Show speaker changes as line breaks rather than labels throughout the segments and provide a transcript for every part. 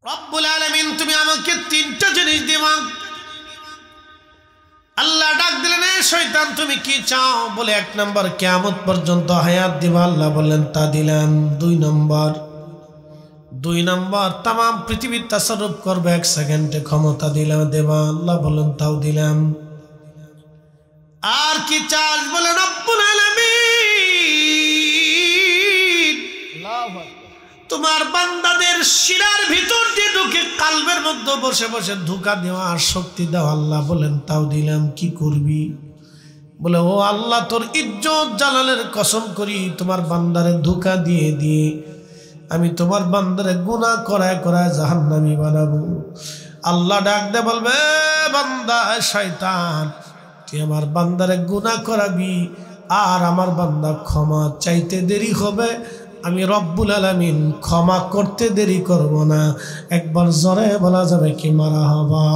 রব্বুল আলামিন তুমি আমাকে তিনটা জিনিস দিবা। আল্লাহ ডাক দিলেন, এ শয়তান তুমি কি চাও? বলে 1 নম্বর কিয়ামত পর্যন্ত হায়াত দিবা। আল্লাহ বললেন তা দিলাম। 2 নম্বর তামাম পৃথিবীর তাসাররুফ করবে 1 সেকেন্ডে ক্ষমতা দিলাম দেবা। আল্লাহ বললেন তাও দিলাম। আর কি চাস? বলে রব্বুল আলামিন তোমার বান্দাদের শিরার ভিতর দিয়ে ঢুকে কালবের মধ্যে বসে বসে ধোঁকা দেওয়ার শক্তি দাও। আল্লাহ বলেন তাও দিলাম। কি করবি? বলে ও আল্লাহ, তোর ইজ্জত জালালের কসম করি, তোমার বান্দারে ধোঁকা দিয়ে দিয়ে আমি তোমার বান্দারে গুনাহ করায় করায় জাহান্নামী বানাবো। আল্লাহ ডাক দে বলবে, বান্দা শয়তান, তুই আমার বান্দারে গুনাহ করাবি আর আমার বান্দা ক্ষমা চাইতে দেরি হবে, আমি রব্বুল আলামিন ক্ষমা করতে দেরি করব না। একবার জোরে বলা যাবে কি মারহাবা।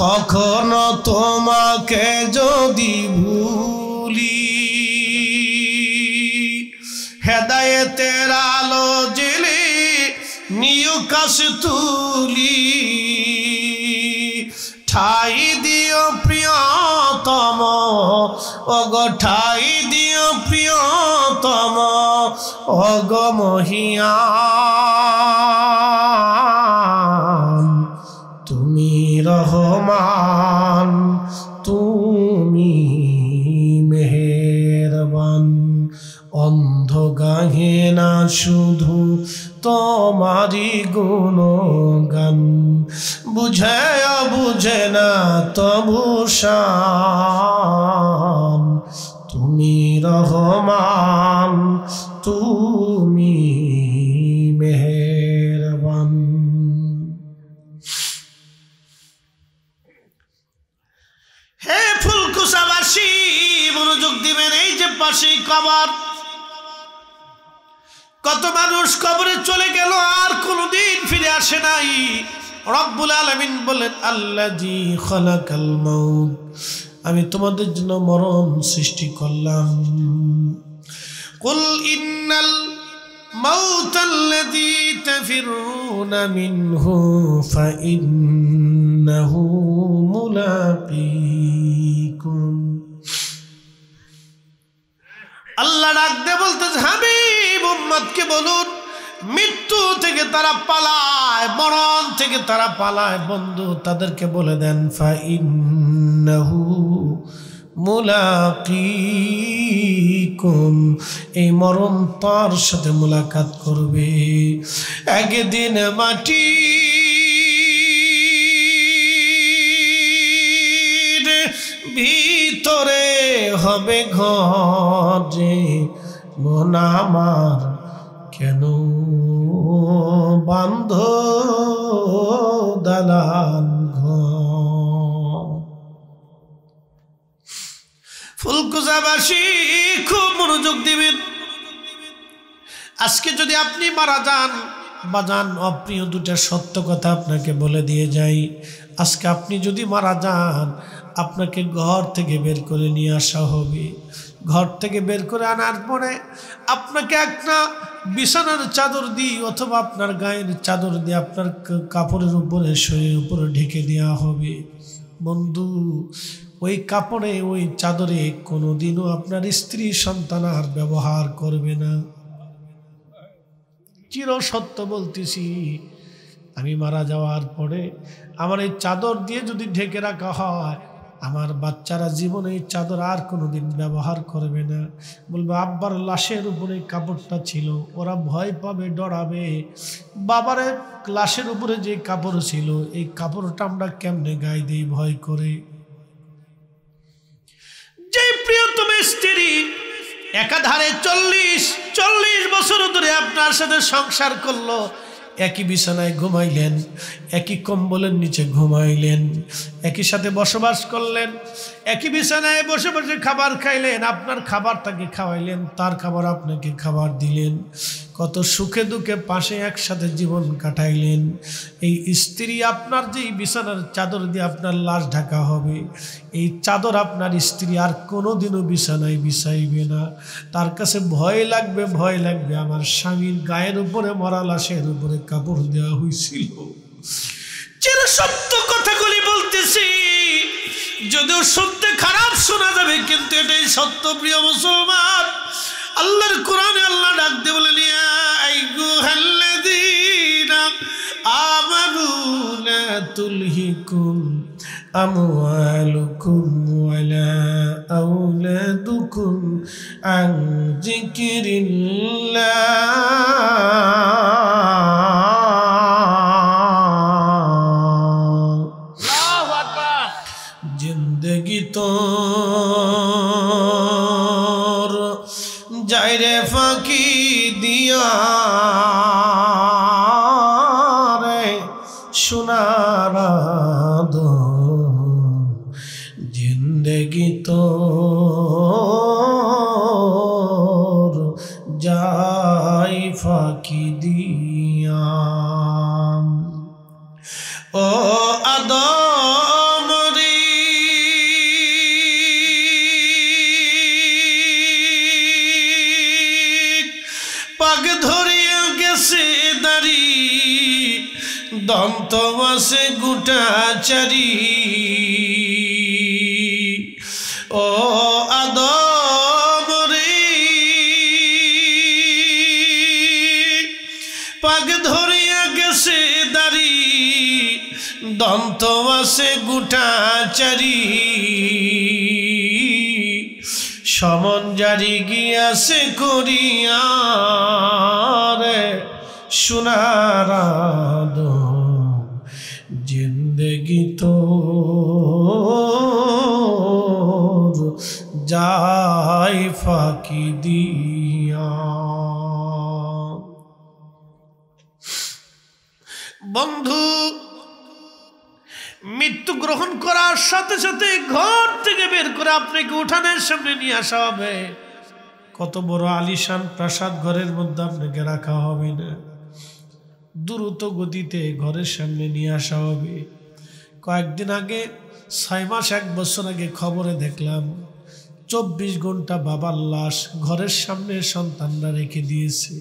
কখনো তোমাকে যদি ভুলি, হেদায়েতের আলো জ্বেলে নিউ কাশ তুলি, ঠাই দিও প্রিয়তম, ওগো ঠাই দিও প্রিয়তম, ওগো মহিয়ান, তুমি রহমান, তুমি মেহেরবান। অন্ধ গাহে না শুধু তোমারি গুণগান, বুঝে বুঝে না তবু শান, তুমি রহমান, তুমি মেহেরবান। হে ফুলকুচাবাসী, মনোযোগ দিবেন। এই যে পাশেই কবর, কত মানুষ কবরে চলে গেল আর কোনদিন ফিরে আসে নাই। রব্বুল আলামিন বলেন, আল্লাযী খালাকাল মাউত, আমি তোমাদের জন্য মরণ সৃষ্টি করলাম। কুল ইন্নাল মাউতাল্লাযী তাফিরুনা মিনহু ফাইন্নাহু মুলাকীকুম। আল্লাহ ডাক দে বলতেছে, হাবিব উম্মতকে বলুন, মৃত্যু থেকে তারা পালায়, মরণ থেকে তারা পালায়। বন্ধু তাদেরকে বলে দেন, ফাইন্নাহু মুলাকীকুম, এই মরণ তার সাথে মুলাকাত করবে। একদিন মাটি ভিতরে হবে ঘরে, মন আমার কেন বান্ধ দালান ঘর। ফুলকুচাবাসী খুব মনোযোগ দিবেন। আজকে যদি আপনি মারা যান, বাজান অপ্রিয় দুটা সত্য কথা আপনাকে বলে দিয়ে যাই। আজকে আপনি যদি মারা যান, আপনাকে ঘর থেকে বের করে নিয়ে আসা হবে। ঘর থেকে বের করে আনার পরে আপনাকে একটা বিছানার চাদর দিয়ে অথবা আপনার গায়ের চাদর দিয়ে আপনার কাপড়ের উপরে, শরীরের উপরে ঢেকে দেওয়া হবে। বন্ধু ওই কাপড়ে, ওই চাদরে কোনোদিনও আপনার স্ত্রী সন্তান আর ব্যবহার করবে না। চির সত্য বলতেছি, আমি মারা যাওয়ার পরে আমার এই চাদর দিয়ে যদি ঢেকে রাখা হয়, আমার বাচ্চারা জীবনে এই চাদর আর কোনোদিন ব্যবহার করবে না। বলবে আব্বার লাশের উপরে কাপড়টা ছিল, ওরা ভয় পাবে, ডরাবে। বাবারে লাশের উপরে যে কাপড় ছিল, এই কাপড়টা আমরা কেমনে গায়ে দিই ভয় করে। যে প্রিয়তম স্ত্রী একাধারে 40 বছর ধরে আপনার সাথে সংসার করলো, একই বিছানায় ঘুমাইলেন, একই কম্বলের নিচে ঘুমাইলেন, একই সাথে বসবাস করলেন, একই বিছানায় বসে বসে খাবার খাইলেন, আপনার খাবার তাকে খাওয়াইলেন, তার খাবার আপনাকে খাবার দিলেন। কত সুখে দুঃখে পাশে একসাথে জীবন কাটাইলেন। এই স্ত্রী আপনার যে বিছানার চাদর দিয়ে আপনার লাশ ঢাকা হবে, এই চাদর আপনার স্ত্রী আর কোনোদিনও বিছানায় বিছাইবে না। তার কাছে ভয় লাগবে আমার স্বামীর গায়ের উপরে মরা লাশের উপরে কাপড় দেওয়া হয়েছিল। চির সত্য কথাগুলি বলতেছি, যদিও শুনতে খারাপ শোনা যাবে, কিন্তু এটাই সত্য। প্রিয় মুসলমান, আল্লাহর কোরআনে আল্লাহ ডাক দিয়ে বলেন, ইয়া আইয়ুহাল্লাযীনা আমানু লা তুলহিকুম আমওয়ালুকুম ওয়ালা আওলাদুকুম আন যিকরিল্লাহ। আল্লাহু আকবার। জিন্দেগি তো যাইরে ফাঁকি দিয়া রে সোনার জিন্দেগি তো যাই ফাঁকি দিয়া। ও আদমরি পাগ ধরিয়া গেছে দাড়ি, দন্ত মাসে গুটাচারি। ও আদমরি পাগ ধরিয়া গেছে দাড়ি, দন্ত মাসে গুটাচারি। সমন জারি গিয়াছে করিয়া রে সোনার জিন্দেগি তো যাই ফাঁকি দিয়া। বন্ধু, মৃত্যু গ্রহণ করার সাথে সাথে ঘর থেকে বের করে আপনাকে উঠানের সামনে নিয়ে আসা হবে। কত বড় আলিশান প্রাসাদ ঘরের মধ্যে আপনাকে রাখা হবে না, দ্রুত গতিতে ঘরের সামনে নিয়ে আসা হবে। কয়েকদিন আগে, 6 মাস 1 বছর আগে খবরে দেখলাম 24 ঘন্টা বাবার লাশ ঘরের সামনে সন্তানরা রেখে দিয়েছে।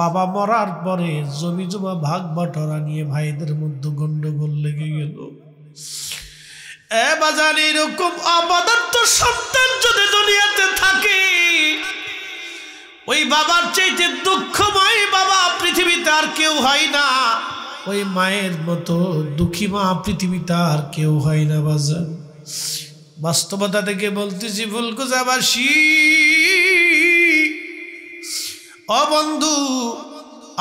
বাবা মরার পরে জমি জমা ভাগ বাটোয়ারা নিয়ে ভাইদের মধ্যে গন্ডগোল লেগে গেল। বাজার এরকম অপদার্থ সন্তান যদি দুনিয়াতে থাকে, ওই বাবার চাইতে দুঃখময় বাবা পৃথিবীতে আর কেউ হয় না। ওই মায়ের মতো দুঃখী মা পৃথিবীতে আর কেউ হয় না। বাজার বাস্তবতা থেকে বলতেছি, ফুলকুচাবাসী ও বন্ধু,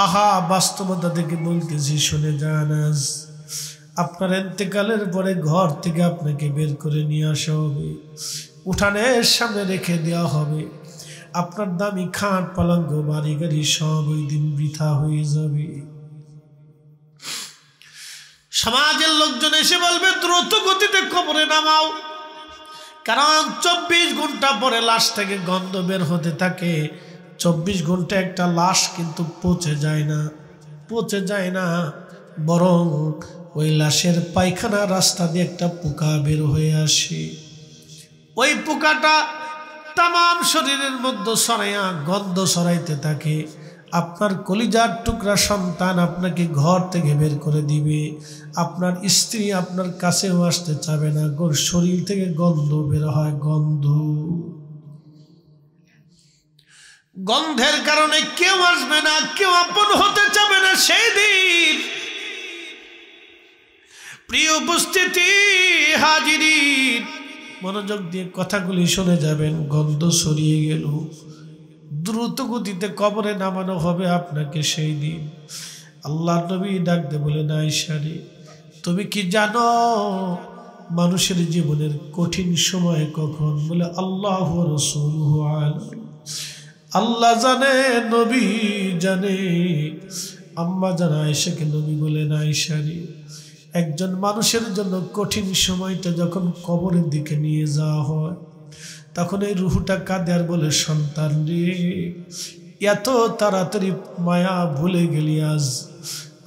আহা বাস্তবতা থেকে বলতেছি, শুনে যান। আজ আপনার ইন্তেকালের পরে ঘর থেকে আপনাকে বের করে নিয়ে আসা হবে, উঠানের সামনে রেখে দেওয়া হবে। আপনার দামি খাট পালঙ্ক বাড়ি গাড়ি সব ওই দিন বৃথা হয়ে যাবে। সমাজের লোকজন এসে বলবে, দ্রুত গতিতে কবরে নামাও, কারণ 24 ঘন্টা পরে লাশ থেকে গন্ধ বের হতে থাকে। 24 ঘন্টা একটা লাশ কিন্তু পচে যায় না, বরং ওই লাশের পায়খানা রাস্তা দিয়ে একটা পোকা বের হয়ে আসে। ওই পোকাটা তামাম শরীরের মধ্যে ছড়াইয়া গন্ধ ছড়াইতে থাকে। আপনার কলিজার টুকরা সন্তান আপনাকে ঘর থেকে বের করে দিবে। আপনার স্ত্রী আপনার কাছেও আসতে চাবে না, শরীর থেকে গন্ধ বের হয়। গন্ধের কারণে কেউ আসবে না, কেউ আপন হতে চাবে না। সেই দিন প্রিয় উপস্থিতি হাজিরিন, মনোযোগ দিয়ে কথাগুলি শুনে যাবেন। গন্ধ ছড়িয়ে গেল, দ্রুত গতিতে কবরে নামানো হবে আপনাকে। সেই দিন আল্লাহ নবী ডাক দিয়ে বলেন, আয়েশা রে, তুমি কি জানো মানুষের জীবনের কঠিন সময় কখন? বলে, আল্লাহু ওয়া রাসূলুহু আলাম। আল্লাহ জানে, নবী জানে। আম্মা জানা আয়েশাকে নবী বলেন, আয়েশা রে, একজন মানুষের জন্য কঠিন সময়টা যখন কবরের দিকে নিয়ে যাওয়া হয়, তখন এই রুহটা কাঁদে আর বলে, সন্তান রে, এত তাড়াতাড়ি মায়া ভুলে গেলি, আজ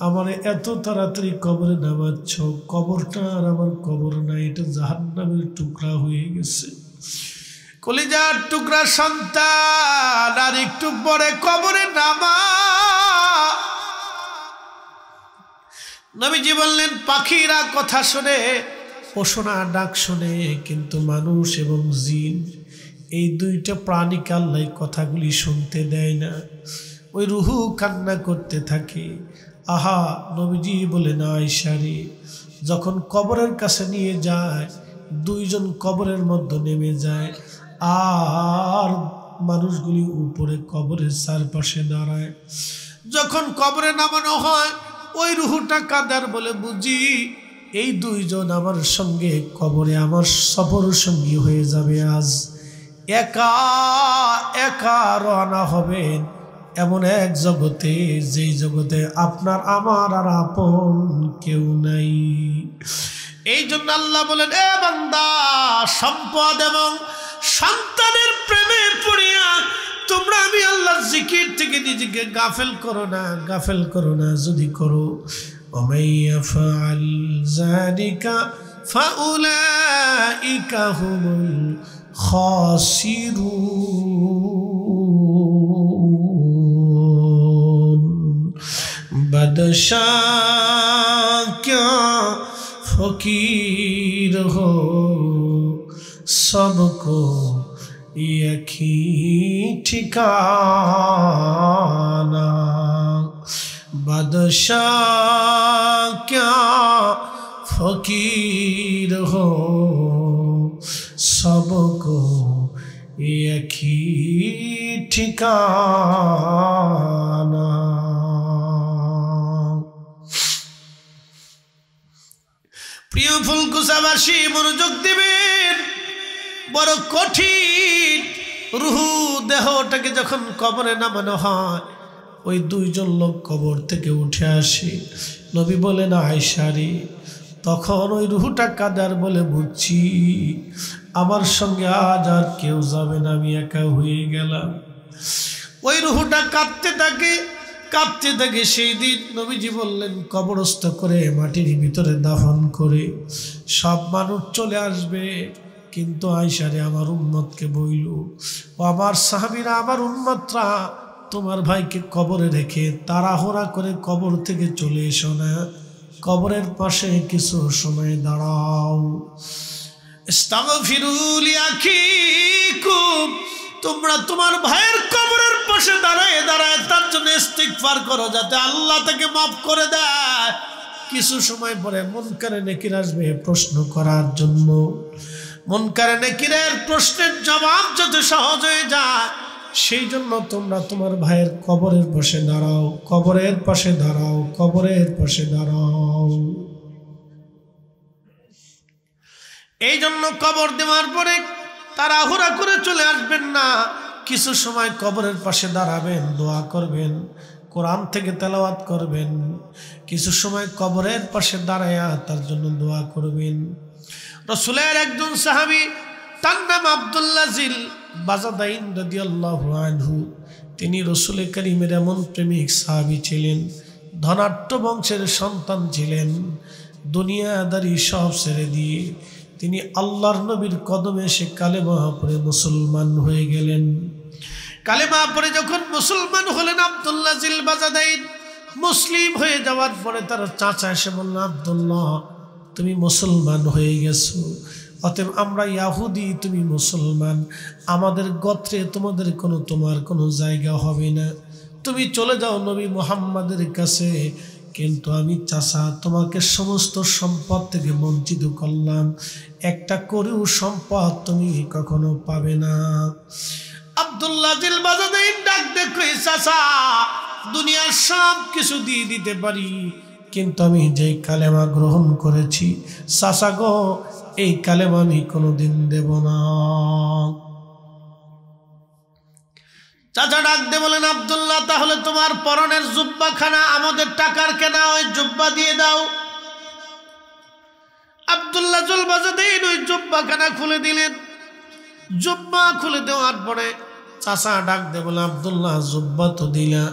আমার এত তাড়াতাড়ি কবরে নামাচ্ছ, কবরটা আর আমার কবর না, এটা জাহান্নামের টুকরা হয়ে গেছে। কলিজার টুকরা সন্তান, আর একটু পরে কবরে নামা। নবীজি বললেন, পাখিরা কথা শোনে, পশুরা ডাক শোনে, কিন্তু মানুষ এবং জিন এই দুইটা প্রাণীকে আল্লাহ কথাগুলি শুনতে দেয় না। ওই রুহু কান্না করতে থাকে। আহা, নবীজি বলে না, আয়েশা রে, যখন কবরের কাছে নিয়ে যায়, দুইজন কবরের মধ্যে নেমে যায়, আর মানুষগুলি উপরে কবরের চারপাশে দাঁড়ায়। যখন কবরে নামানো হয়, ওই রুহুটা কাদার বলে, বুঝি এই দুইজন আমার সঙ্গে কবরে আমার সফর সঙ্গী হয়ে যাবে। আজ একা একা রওনা হবেন এমন এক জগতে, যেই জগতে আপনার আমার আর আপন কেউ নাই। এই জন্য আল্লাহ বলেন, এ বান্দা, সম্পদ এবং সন্তানের প্রেমে পড়িয়া তোমরা আমি আল্লাহর জিকির থেকে নিজেকে গাফেল করো না, গাফেল করো না। যদি করো, ওমাইয়াফআল যালিকা ফাউলাইকা হুমুল খাসিরুন। বাদশাহ क्या फकीर हो, सबको एक ही ठिकाना। बादशाह क्या फकीर हो, सबको एक ही ठिकाना। প্রিয় ফুলকুচাবাসী, মনোযোগ দিবেন, বড় কঠিন। রুহু দেহটাকে যখন কবরে নামানো হয়, ওই দুইজন লোক কবর থেকে উঠে আসে। নবী বলেন, আয়েশা রে, তখন ওই রুহুটা কাদার বলে, বুঝছি আমার সঙ্গে আজ আর কেউ যাবে না, আমি একা হয়ে গেলাম। ওই রুহুটা কাঁদতে থাকে, কাঁদতে থাকে। সেই দিন নবীজি বললেন, কবরস্থ করে মাটির ভিতরে দাফন করে সব মানুষ চলে আসবে, কিন্তু আয়েশা রে, আমার উম্মতকে বইল, ও আমার সাহাবীরা, আমার উম্মতরা, তোমার ভাইকে কবরে রেখে তাড়াহুড়া করে কবর থেকে চলে এসো না, কবরের পাশে কিছু সময় দাঁড়াও। ইস্তাগফিরু লিআখিকুম, তোমরা তোমার ভাইয়ের কবরের পাশে দাঁড়ায় দাঁড়ায় তার জন্য ইস্তিগফার করো, যাতে আল্লাহ তাকে মাফ করে দেয়। কিছু সময় পরে মুনকারে নেকির আসবে প্রশ্ন করার জন্য। মুনকারে নেকিরের প্রশ্নের জবাব যাতে সহজ হয়ে যায়, সেই জন্য তোমরা তোমার ভাইয়ের কবরের পাশে দাঁড়াও, কবরের পাশে দাঁড়াও, কবরের পাশে দাঁড়াও। এই জন্য কবর দেওয়ার পরে তাড়াহুড়া করে চলে আসবেন না, কিছু সময় কবরের পাশে দাঁড়াবেন, দোয়া করবেন, কোরআন থেকে তেলাওয়াত করবেন, কিছু সময় কবরের পাশে দাঁড়ায়া তার জন্য দোয়া করবেন। রাসূলের একজন সাহাবী, তার নাম আব্দুল্লাহ জিল বাজাদাইন রাদিয়াল্লাহু আনহু, তিনি রাসূল কারীমের এমন প্রেমিক সাহাবী ছিলেন, ধনাঢ্য বংশের সন্তান ছিলেন। দুনিয়াদারি সব ছেড়ে দিয়ে তিনি আল্লাহর নবীর কদমে এসে কালেমা পড়ে মুসলমান হয়ে গেলেন। কালেমা পড়ে যখন মুসলমান হলেন, আব্দুল্লাহ জিল বাজাদাইন মুসলিম হয়ে যাওয়ার পরে তার চাচা এসে বলল, আব্দুল্লাহ, তুমি মুসলমান হয়ে গেছো, অতএব আমরা ইয়াহুদি, তুমি মুসলমান, আমাদের গোত্রে তোমার কোনো জায়গা হবে না, তুমি চলে যাও নবী মুহাম্মাদের কাছে। কিন্তু আমি চাচা তোমাকে সমস্ত সম্পদ থেকে বঞ্চিত করলাম, একটা করেও সম্পদ তুমি কখনো পাবে না। আব্দুল্লাহ জিল বাজাদাইন ডাক দেখো, চাচা, দুনিয়ার সব কিছু দিয়ে দিতে পারি, কিন্তু আমি যে কালেমা গ্রহণ করেছি, চাচা গো, এই কালেমা আমি কোনোদিন দেব না। চাচা ডাক দে বলেন, আব্দুল্লাহ, তাহলে তোমার পরনের জুব্বাখানা আমাদের টাকার কেনা, ওই জুব্বা দিয়ে দাও। আব্দুল্লাহ জুল বাজাদাইন ওই জুব্বাখানা খুলে দিলেন। জুব্বা খুলে দেওয়ার পরে চাচা ডাক দে বলে, আব্দুল্লাহ জুব্বা তো দিলা,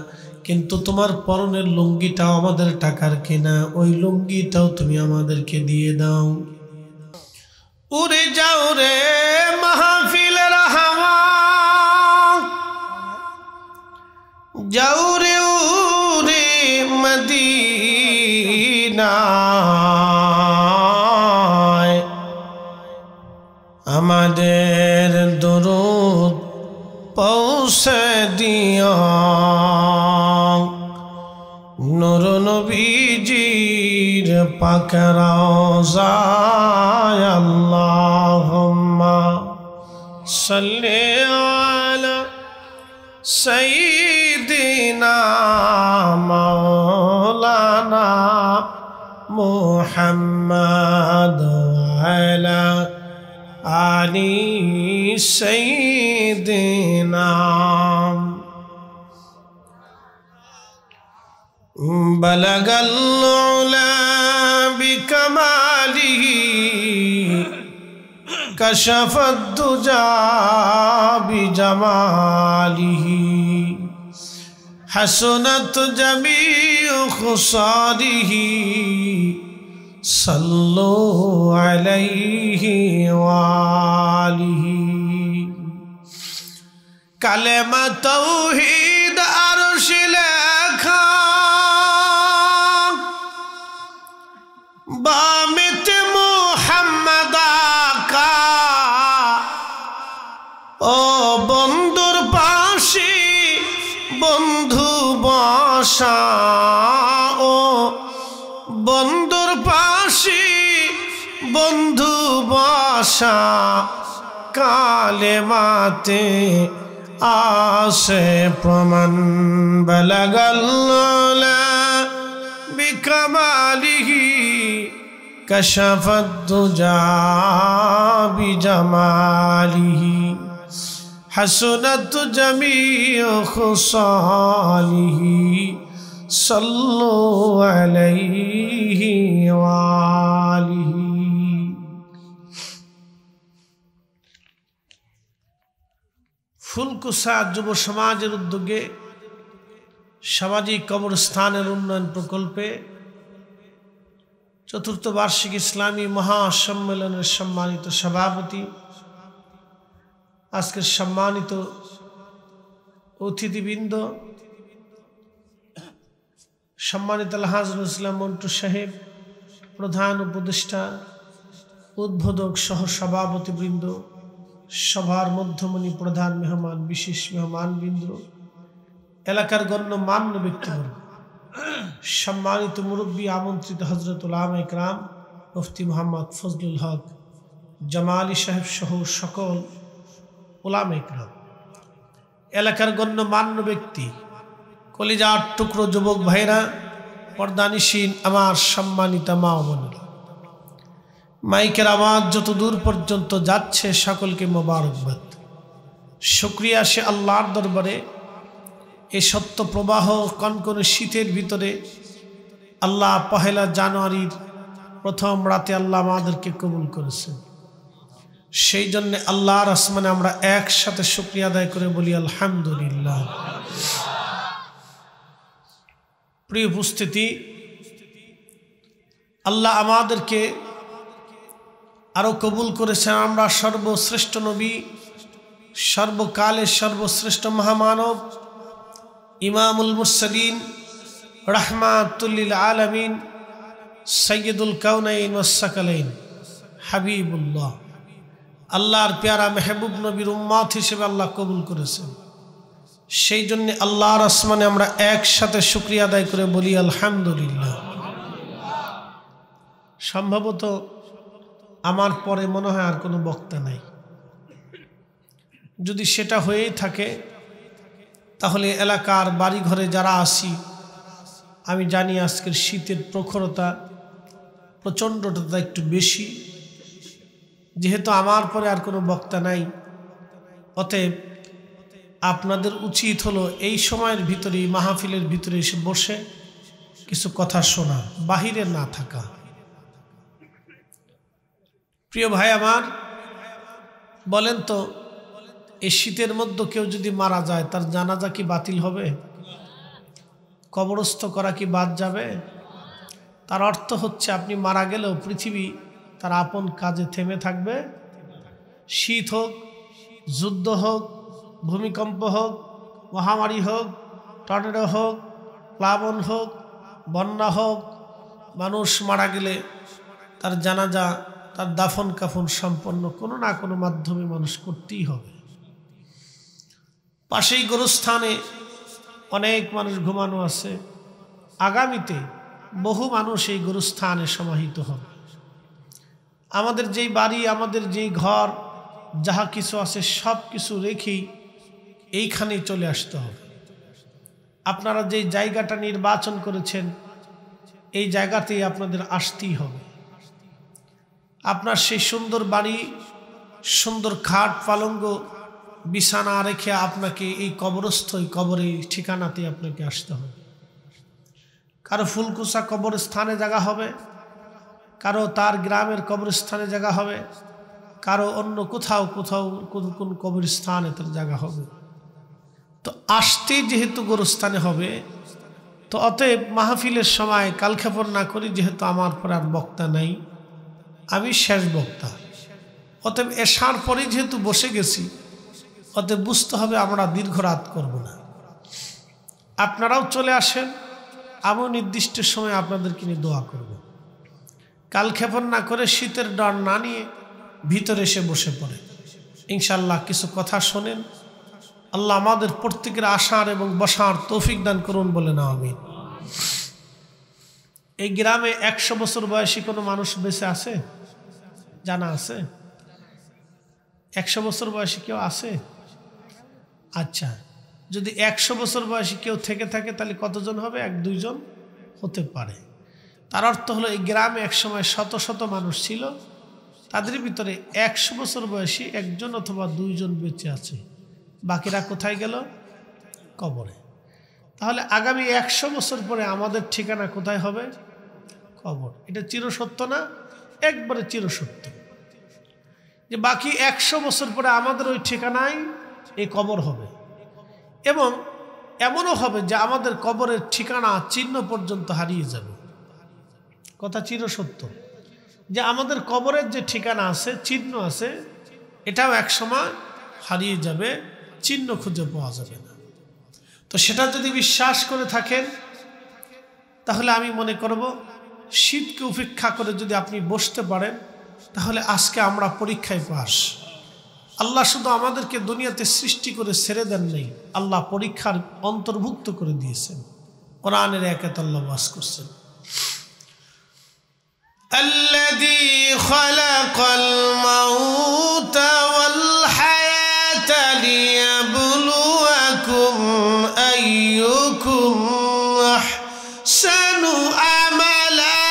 কিন্তু তোমার পরনের লুঙ্গিটাও আমাদের টাকার কেনা, ওই লুঙ্গিটাও তুমি আমাদেরকে দিয়ে দাও। উড়ে যাও রে মাহফিলের হাওয়া, যাও রে উড়ে মদিনায়, আমাদের দরুদ পৌঁছে দিও নূর নবীজির পাক রওজায়। আল্লাহুম্মা সাল্লি আলা সাইয়্যিদিনা মাওলানা মুহাম্মদ আলা আলি সাইয়্যিদিনা। বালাগাল উলা বিকামালিহি কাশাফাদ দুজা বিজামালিহি হাসনাত জামিউ খুসালিহি সাল্লু আলাইহি ওয়ালিহি। কালেমা তাওহীদ আরশে লেখা, বামিত মুহাম্মদ আকা, ও বন্ধুর পাশে বন্ধু বসা, ও বন্ধুর পাশে বন্ধু বসা, কালেমাতে আসে প্রমাণ। বালাগাল উলা বিকামালিহি কাশাফাদ দুজা বিজামালিহি হাসনাত জামিউ খুসালিহি সাল্লু আলাইহি ওয়ালিহি। ফুলকুসা যুব সমাজের উদ্যোগে সামাজিক কবরস্থানের উন্নয়ন প্রকল্পে চতুর্থ বার্ষিক ইসলামী মহাসম্মেলনের সম্মানিত সভাপতি, আজকের সম্মানিত অতিথিবৃন্দ, সম্মানিত আলহাজুল ইসলাম মন্টু সাহেব, প্রধান উপদেষ্টা, উদ্বোধক সহ সভাপতিবৃন্দ, সভার মধ্যমণি, প্রধান মেহমান, বিশেষ মেহমানবৃন্দ, এলাকার গণ্যমান্য ব্যক্তিবর্গ, সম্মানিত মুরব্বী, আমন্ত্রিত হযরত উলামা ইকরাম, মুফতি মোহাম্মদ ফজলুল হক জামালি সাহেব সহ সকল উলামা ইকরাম, এলাকার গণ্যমান্য ব্যক্তি, কলিজার টুকরো যুবক ভাইরা, পর্দানিসীন আমার সম্মানিত মা ও বোনেরা, মাইকের আওয়াজ যত দূর পর্যন্ত যাচ্ছে সকলকে মোবারকবাদ। শুকরিয়া সে আল্লাহর দরবারে, এই সত্য প্রবাহ কনকনে শীতের ভিতরে আল্লাহ পহেলা জানুয়ারির প্রথম রাতে আল্লাহ আমাদেরকে কবুল করেছেন। সেই জন্য আল্লাহর আসমানে আমরা একসাথে শুকরিয়া আদায় করে বলি আলহামদুলিল্লাহ। প্রিয় উপস্থিতি, আল্লাহ আমাদেরকে আরো কবুল করেছেন। আমরা সর্বশ্রেষ্ঠ নবী, সর্বকালের সর্বশ্রেষ্ঠ মহামানব, ইমামুল মুরসালিন, রাহমাতুল লিল আলামিন, সাইয়্যিদুল কাউনাইন ওয়াস সাকালাইন, হাবিবুল্লাহ, আল্লাহর প্যারা মেহবুব নবীর উম্মত হিসেবে আল্লাহ কবুল করেছেন। সেই জন্য আল্লাহর আসমানে আমরা একসাথে শুকরিয়া আদায় করে বলি আলহামদুলিল্লাহ। সম্ভবত আমার পরে মনে হয় আর কোনো বক্তা নাই। যদি সেটা হয়েই থাকে তাহলে এলাকার বাড়ি ঘরে যারা আসি, আমি জানি আজকের শীতের প্রখরতা, প্রচণ্ডতা একটু বেশি। যেহেতু আমার পরে আর কোনো বক্তা নাই, অতএব আপনাদের উচিত হলো এই সময়ের ভিতরে, মাহফিলের ভিতরে এসে বসে কিছু কথা শোনা, বাহিরে না থাকা। প্রিয় ভাই আমার, বলেন তো এই শীতের মধ্যে কেউ যদি মারা যায় তার জানাজা কি বাতিল হবে? কবরস্থ করা কি বাদ যাবে? তার অর্থ হচ্ছে আপনি মারা গেলেও পৃথিবী তার আপন কাজে থেমে থাকবে। শীত হোক, যুদ্ধ হোক, ভূমিকম্প হোক, মহামারী হোক, টর্নেডো হোক, প্লাবন হোক, বন্যা হোক, মানুষ মারা গেলে তার জানাজা, তার দাফন কাফন সম্পন্ন কোনো না কোনো মাধ্যমে মানুষ করতেই হবে। পাশেই গোরস্থানে অনেক মানুষ ঘুমানো আছে, আগামীতে বহু মানুষ এই গোরস্থানে সমাহিত হবে। আমাদের যেই বাড়ি, আমাদের যেই ঘর, যাহা কিছু আছে সব কিছু রেখেই এইখানেই চলে আসতে হবে। আপনারা যেই জায়গাটা নির্বাচন করেছেন এই জায়গাতেই আপনাদের আসতেই হবে। আপনার সেই সুন্দর বাড়ি, সুন্দর খাট পালঙ্গ বিছানা রেখে আপনাকে এই কবরস্থ, এই কবরের ঠিকানাতে আপনাকে আসতে হবে। কারো ফুলকুচা কবরস্থানে জায়গা হবে, কারো তার গ্রামের কবরস্থানে জায়গা হবে, কারো অন্য কোথাও কোথাও কোন কবরস্থানে তার জায়গা হবে। তো আসতে যেহেতু গোরস্থানে হবে, তো অতএব মাহফিলের সময় কালক্ষেপণ না করি, যেহেতু আমার পর আর বক্তা নাই, আমি শেষ বক্তা। অতএব এশার পরে যেহেতু বসে গেছি, অতএব বুঝতে হবে আমরা দীর্ঘ রাত করব না। আপনারাও চলে আসেন, আমিও নির্দিষ্ট সময় আপনাদেরকে নিয়ে দোয়া করব। কালক্ষেপণ না করে শীতের ডর না নিয়ে ভিতরে এসে বসে পড়ে ইনশাআল্লাহ কিছু কথা শোনেন। আল্লাহ আমাদের প্রত্যেকের আসার এবং বসার তৌফিক দান করুন, বলে না আমিন। এই গ্রামে 100 বছর বয়সী কোনো মানুষ বেঁচে আছে? জানা আছে? 100 বছর বয়সী কেউ আছে? আচ্ছা, যদি 100 বছর বয়সী কেউ থেকে থাকে তাহলে কতজন হবে? 1-2 জন হতে পারে। তার অর্থ হলো এই গ্রামে একসময় শত শত মানুষ ছিল, তাদের ভিতরে 100 বছর বয়সী 1 জন অথবা 2 জন বেঁচে আছে, বাকিরা কোথায় গেল? কবরে। তাহলে আগামী 100 বছর পরে আমাদের ঠিকানা কোথায় হবে? কবর। এটা চিরসত্য না? একবারে চিরসত্য যে বাকি 100 বছর পরে আমাদের ওই ঠিকানায় এই কবর হবে। এবং এমনও হবে যে আমাদের কবরের ঠিকানা চিহ্ন পর্যন্ত হারিয়ে যাবে। কথা চিরসত্য যে আমাদের কবরের যে ঠিকানা আছে, চিহ্ন আছে, এটাও একসময় হারিয়ে যাবে, চিহ্ন খুঁজে পাওয়া যাবে না। তো সেটা যদি বিশ্বাস করে থাকেন তাহলে আমি মনে করব শীতকে উপেক্ষা করে যদি আপনি বসতে পারেন তাহলে আজকে আমরা পরীক্ষায় পাস। আল্লাহ শুধু আমাদেরকে দুনিয়াতে সৃষ্টি করে ছেড়ে দেন নাই, আল্লাহ পরীক্ষার অন্তর্ভুক্ত করে দিয়েছেন। কোরআনের আয়াতে আল্লাহ ওয়াজ করছেন, الذي خلق الموت والحياة ليبلوكم أيكم أحسن عملا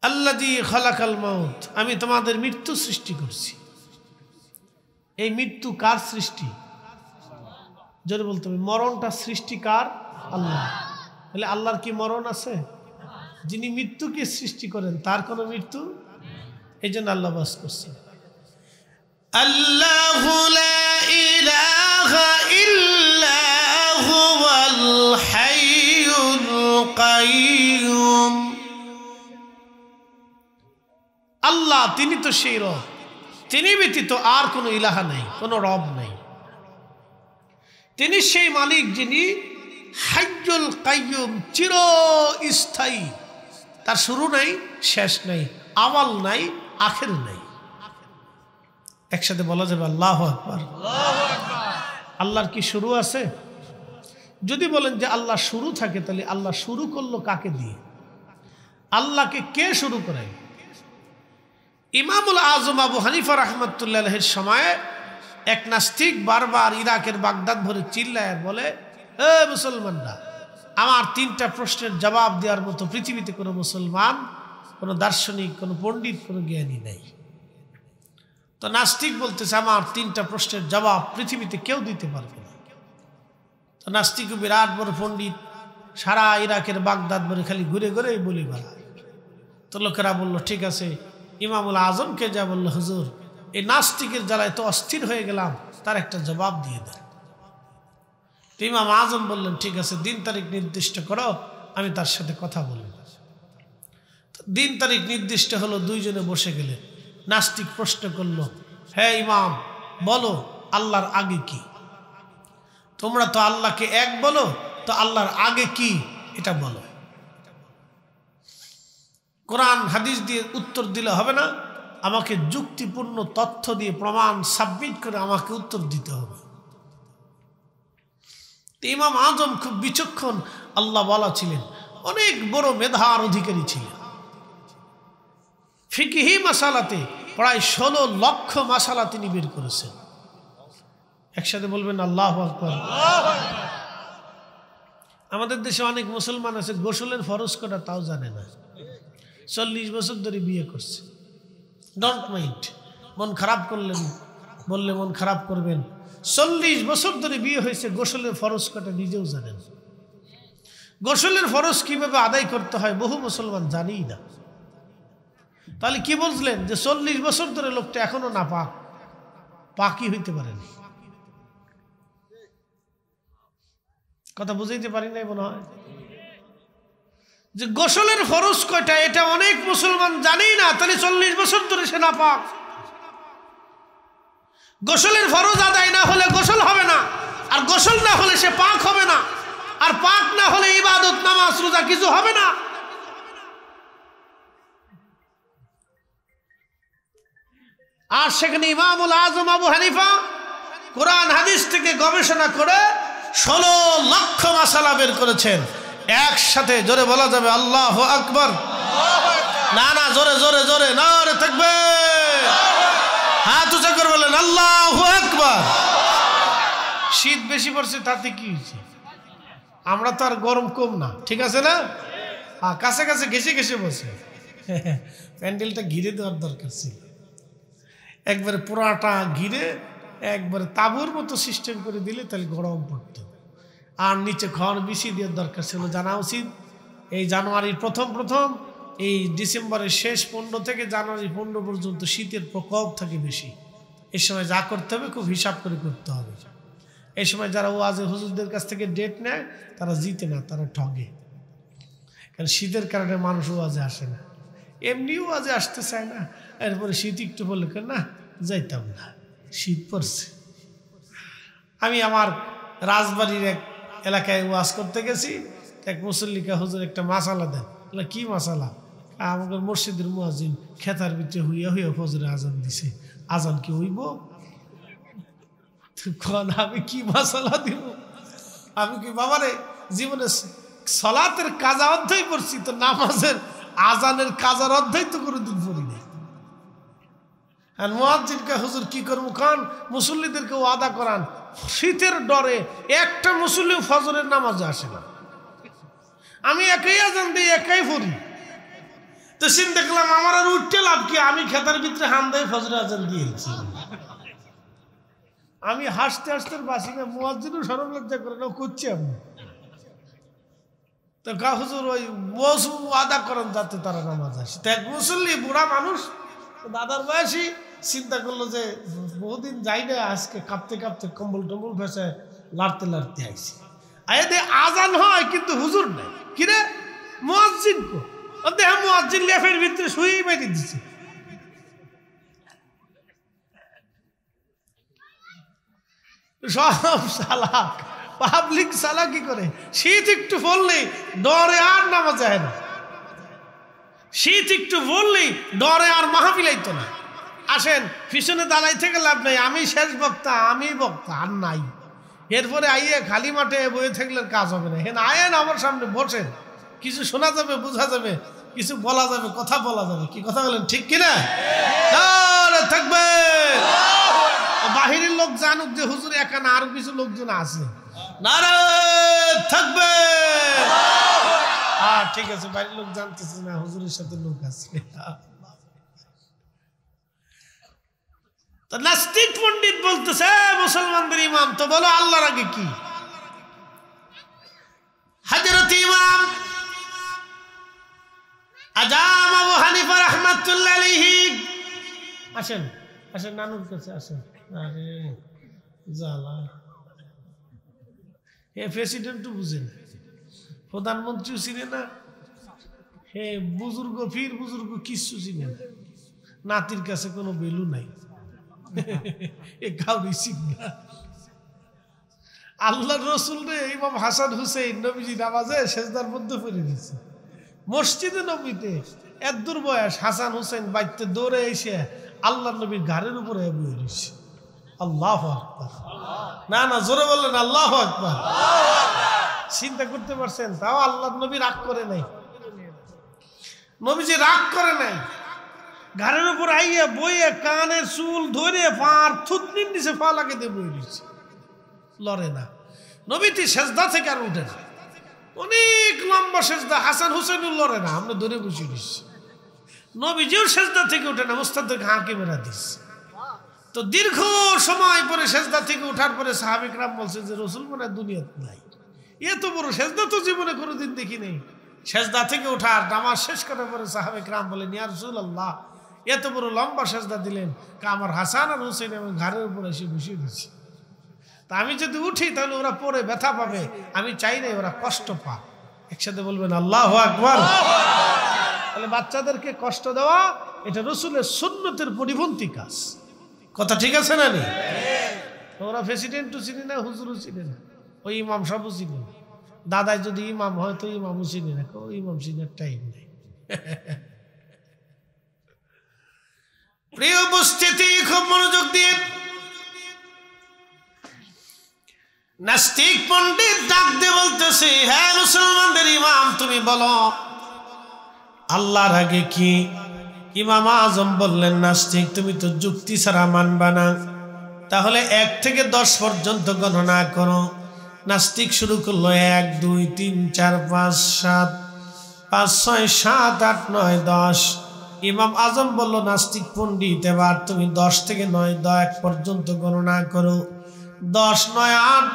الذي خلق الموت, আমি তোমাদের মৃত্যু সৃষ্টি করছি। এই মৃত্যু কার সৃষ্টি? জোরে বলতে হবে, মরণটা সৃষ্টি কার? আল্লাহ। তাহলে আল্লাহর কি মরণ আছে? যিনি মৃত্যুকে সৃষ্টি করেন তার কোনো মৃত্যু? এই জন্য আল্লাহ বাস করছেন, আল্লাহু লা ইলাহা ইল্লা হুয়াল হাইয়ুল কাইয়ুম। আল্লাহ তিনি তো সেই রব, তিনি ব্যতীত আর কোনো ইলাহা নেই, কোনো রব নেই। তিনি সেই মালিক যিনি হাইয়ুল কাইয়ুম, চিরস্থায়ী, তার শুরু নাই, শেষ নাই, আওয়াল নাই, আখের নাই। একসাথে বলা যাবে আল্লাহু আকবার। আল্লাহর কি শুরু আছে? যদি বলেন যে আল্লাহ শুরু থাকে, তাহলে আল্লাহ শুরু করলো কাকে দিয়ে? আল্লাহকে কে শুরু করায়? ইমামুল আজম আবু হানিফা রাহমাতুল্লাহির সময়ে এক নাস্তিক বারবার ইরাকের বাগদাদ ভরে চিল্লায় বলে, এ মুসলমানরা, আমার 3টা প্রশ্নের জবাব দেওয়ার মতো পৃথিবীতে কোনো মুসলমান, কোনো দার্শনিক, কোনো পণ্ডিত, কোনো জ্ঞানী নেই। তো নাস্তিক বলতেছে আমার 3টা প্রশ্নের জবাব পৃথিবীতে কেউ দিতে পারবে না। তো নাস্তিক বিরাট বড় পণ্ডিত, সারা ইরাকের বাগদাদ বলে খালি ঘুরে ঘুরেই বলি বেড়ায়। তো লোকেরা বলল ঠিক আছে, ইমামুল আজমকে যা বলল, হুজুর এই নাস্তিকের জ্বালায় তো অস্থির হয়ে গেলাম, তার একটা জবাব দিয়ে দেন। তো ইমাম আজম বললেন ঠিক আছে, দিন তারিখ নির্দিষ্ট করো, আমি তার সাথে কথা বলব। দিন তারিখ নির্দিষ্ট হলো, দুইজনে বসে গেলেন। নাস্তিক প্রশ্ন করল, হ্যাঁ ইমাম বলো, আল্লাহর আগে কি? তোমরা তো আল্লাহকে এক বলো, তো আল্লাহর আগে কি এটা বলো। কোরআন হাদিস দিয়ে উত্তর দিলে হবে না, আমাকে যুক্তিপূর্ণ তথ্য দিয়ে প্রমাণ সাবমিট করে আমাকে উত্তর দিতে হবে। ইমাম আজম খুব বিচক্ষণ আল্লাহ বলা ছিলেন, অনেক বড় মেধার অধিকারী ছিলেন। ফিকহি মাসালাতে প্রায় 16 লক্ষ মাসালা তিনি বের করেছেন। একসাথে বলবেন আল্লাহু আকবার। আমাদের দেশে অনেক মুসলমান আছে গোসলের ফরজ করা তাও জানে না, 40 বছর ধরে বিয়ে করছে। ডোন্ট মাইন্ড, মন খারাপ করলেন, বললে মন খারাপ করবেন। 40 বছর ধরে বিয়ে হয়েছে, গোসলের ফরজ কটা নিজেও জানেন। গোসলের ফরজ কিভাবে আদায় করতে হয় বহু মুসলমান জানেই না। তাহলে কি বুঝলেন যে 40 বছর ধরে লোকটা এখনো না পাকই হইতে পারেনি। কথা বুঝাইতে পারি নাই মনে হয়। যে গোসলের ফরজ কয়টা এটা অনেক মুসলমান জানেই না, তাহলে 40 বছর ধরে সে না পাক। গোসলের ফরজ আদায় না হলে গোসল হবে না, আর গোসল না হলে সে পাক হবে না, আর পাক না হলে ইবাদত নামাজ রোজা কিছু হবে না। আর সেখানে ইমামুল আজম আবু হানিফা কোরআন হাদিস থেকে গবেষণা করে 16 লক্ষ মাসালা বের করেছেন। একসাথে জোরে বলা যাবে আল্লাহু আকবার। না না, জোরে জোরে জোরে নারে তাকবীর, হাত উঁচা করে বলেন আল্লাহু আকবার। শীত বেশি পড়ছে তাতে কি হয়েছে? আমরা তো আর গরম কম না, ঠিক আছে না? কাছে কাছে ঘেসে ঘেসে বসে প্যান্ডেলটা ঘিরে দেওয়ার দরকার ছিল। একবারে পুরাটা ঘিরে একবারে তাঁবুর মতো সিস্টেম করে দিলে তাহলে গরম পড়তো। আর নিচে খড় বিছিয়ে দেওয়ার দরকার ছিল। জানা উচিত এই জানুয়ারির প্রথম এই ডিসেম্বরের শেষ 15 থেকে জানুয়ারি 15 পর্যন্ত শীতের প্রকোপ থাকে বেশি। এই সময় যা করতে হবে খুব হিসাব করে করতে হবে। এই সময় যারা ওয়াজে হুজুরদের কাছ থেকে ডেট নেয় তারা জিতে না, তারা ঠগে। কারণ শীতের কারণে মানুষ ওয়াজে আসে না, এমনিও ওয়াজে আসতে চায় না। এরপরে শীত একটু বললে না যাইতাম না, শীত পড়ছে। আমি আমার রাজবাড়ির এক এলাকায় ওয়াজ করতে গেছি, এক মুসল্লিকা হুজুর একটা মাসালা দেন। কি মাসালা? আমাদের মসজিদের মুয়াজ্জিন খেতার ভিতরে হইয়া হইয়া ফজরে আজান দিছে, আজান কি হইব? আমি কি মাসালা দিব? আমি কি বাবারে জীবনে সালাতের কাজা অধ্যায় পড়ছি, তো নামাজের আজানের কাজার অধ্যায় তো কোনোদিন পড়ি নাই। আর মুয়াজ্জিনকে হুজুর কি করবো খান, মুসল্লিদেরকে ওয়াদা করান, শীতের ডরে একটা মুসল্লি ফজরের নামাজে আসে না। আমি একাই আজান দিই, একাই পড়ি। তো সিন দেখলাম আমার আর উঠতে লাভ কি, আমি খেতার ভিতরে হান দিয়ে ফজরের আজান দিয়েছি। আমি হাসতে হাসতে বাসি না, মুয়াজ্জিনও শরম লজ্জা করে না, করছি আমি। তো গা হুজুর ওই বসু ওয়াদা করেন যাতে তারা নামাজ আসে। তো এক মুসল্লি বুড়া মানুষ, দাদার বয়সী, চিন্তা করলো যে বহুদিন যাই না, আজকে কাঁপতে কাঁপতে কম্বল টম্বল ভেসে লাড়তে লাড়তে আইসি। আরে আজান হয় কিন্তু হুজুর নেই, কিরে মুয়াজ্জিন কো? দেখ মুয়াজ্জিন লেফের ভিতরে শুয়েই বেরিয়ে দিচ্ছে। সব সালাক, পাবলিক সালা কি করে? শীত একটু বললেই ডরে আর নামাজ যায় না, শীত একটু বললেই ডরে আর মাহফিলাইতো না। আসেন পিছনে দাঁড়াই থেকে লাভ নাই, আমি শেষ বক্তা, আমি বক্তা আর নাই। এরপরে আইয়ে খালি মাঠে বয়ে থাকলে কাজ হবে না। হেন আয়েন আমার সামনে বসেন, কিছু শোনা যাবে, বোঝা যাবে, কিছু বলা যাবে, কথা বলা যাবে। কি কথা বলেন, ঠিক কিনা? থাকবে বাহিরের লোক জানুক যে হুজুর একা না, আরো কিছু লোকজন আছে। নারে থাকবে। ঠিক আছে, বাইরের লোক জানতেছে না হুজুরের সাথে লোক আছে। তো নাস্তিক পণ্ডিত বলতেছে মুসলমানদের ইমাম, তো বলো আল্লাহর আগে কি? হযরত হযরত ইমাম আজম আবু হানিফা রাহমাতুল্লাহ আলাইহি আসেন আসেন নানুর কাছে আসেন। আরে জালা হে প্রেসিডেন্ট তো বুঝেন, প্রধানমন্ত্রীও চিনে না, হে বুজুর্গ ফির বুজুর্গ কিচ্ছু চিনে না, নাতির কাছে কোনো ভ্যালু নাই, এ কাউরি চিনে না। আল্লাহর রাসূল রে ইমাম হাসান হুসাইন নবীজি নামাজে সেজদার মধ্যে পড়ে দিয়েছে মসজিদে নবীতে। এত দূর বয়স হাসান হুসাইন বাইতে দৌড়ে এসে আল্লাহর নবীর ঘাড়ের উপরে বসে রয়েছে। আল্লাহু আকবার, না না জোরে বললেন আল্লাহু আকবার। চিন্তা করতে পারছেন? তাও আল্লাহর নবী রাগ করে নাই, নবীজি রাগ করে নাই, ঘাড়ের উপর আইয়া বইয়ে কানের চুল ধরে পার থুতনির নিচে পা লাগিয়ে দিয়ে বই দিচ্ছে, লড়ে না। নবীটি সেজদা থেকে আর উঠে না, অনেক লম্বা সেজদা, হাসান হুসেনও লড়ে না, আমরা ধরে বসে দিচ্ছি। নবীজিও সেজদা থেকে উঠে না, মুস্তাদের হাঁকে মেরা দিচ্ছে। তো দীর্ঘ সময় পরে সেজদা থেকে উঠার পরে সাহাবে কেরাম বলছে যে রাসূল মনে হয় দুনিয়াতে নাই, এত বড় সেজদা তো জীবনে কোনোদিন দেখি নেই। সেজদা থেকে ওঠার নামাজ শেষ করার পরে সাহাবে কেরাম বলেন ইয়া রাসূলুল্লাহ, এত বড় লম্বা সেজদা দিলেন, আমার হাসান আর হুসেন আমার ঘাড়ের উপর এসে বসিয়ে দিচ্ছি। তা আমি যদি উঠি তাহলে ওরা পরে ব্যথা পাবে, আমি চাই না ওরা কষ্ট পাক। একসাথে বলবেন আল্লাহু আকবার। তাহলে বাচ্চাদেরকে কষ্ট দেওয়া এটা রাসূলের সুন্নতের পরিপন্থী কাজ, কথা ঠিক আছে না? নি ওরা প্রেসিডেন্টও চিনি না, হুজুরও চিনি না, ওই ইমাম সবও চিনি না। দাদাই যদি ইমাম হয় তো ইমামও চিনি না, ওই ইমাম চিনার টাইম নেই। প্রিয় উপস্থিতি, খুব মনোযোগ দিয়ে নাস্তিক পণ্ডিত ডাক দিয়ে বলতেছে, হ্যাঁ মুসলমানদের ইমাম তুমি বলো আল্লাহর আগে কি? ইমাম আজম বললেন, নাস্তিক তুমি তো যুক্তি ছাড়া মানবা না, তাহলে 1 থেকে 10 পর্যন্ত গণনা করো। নাস্তিক শুরু করলো 1 2 3 4 5 7 5 6 7 8 9 10। ইমাম আজম বলল, নাস্তিক পণ্ডিত এবার তুমি 10 থেকে 9 10 পর্যন্ত গণনা করো। 10 9 8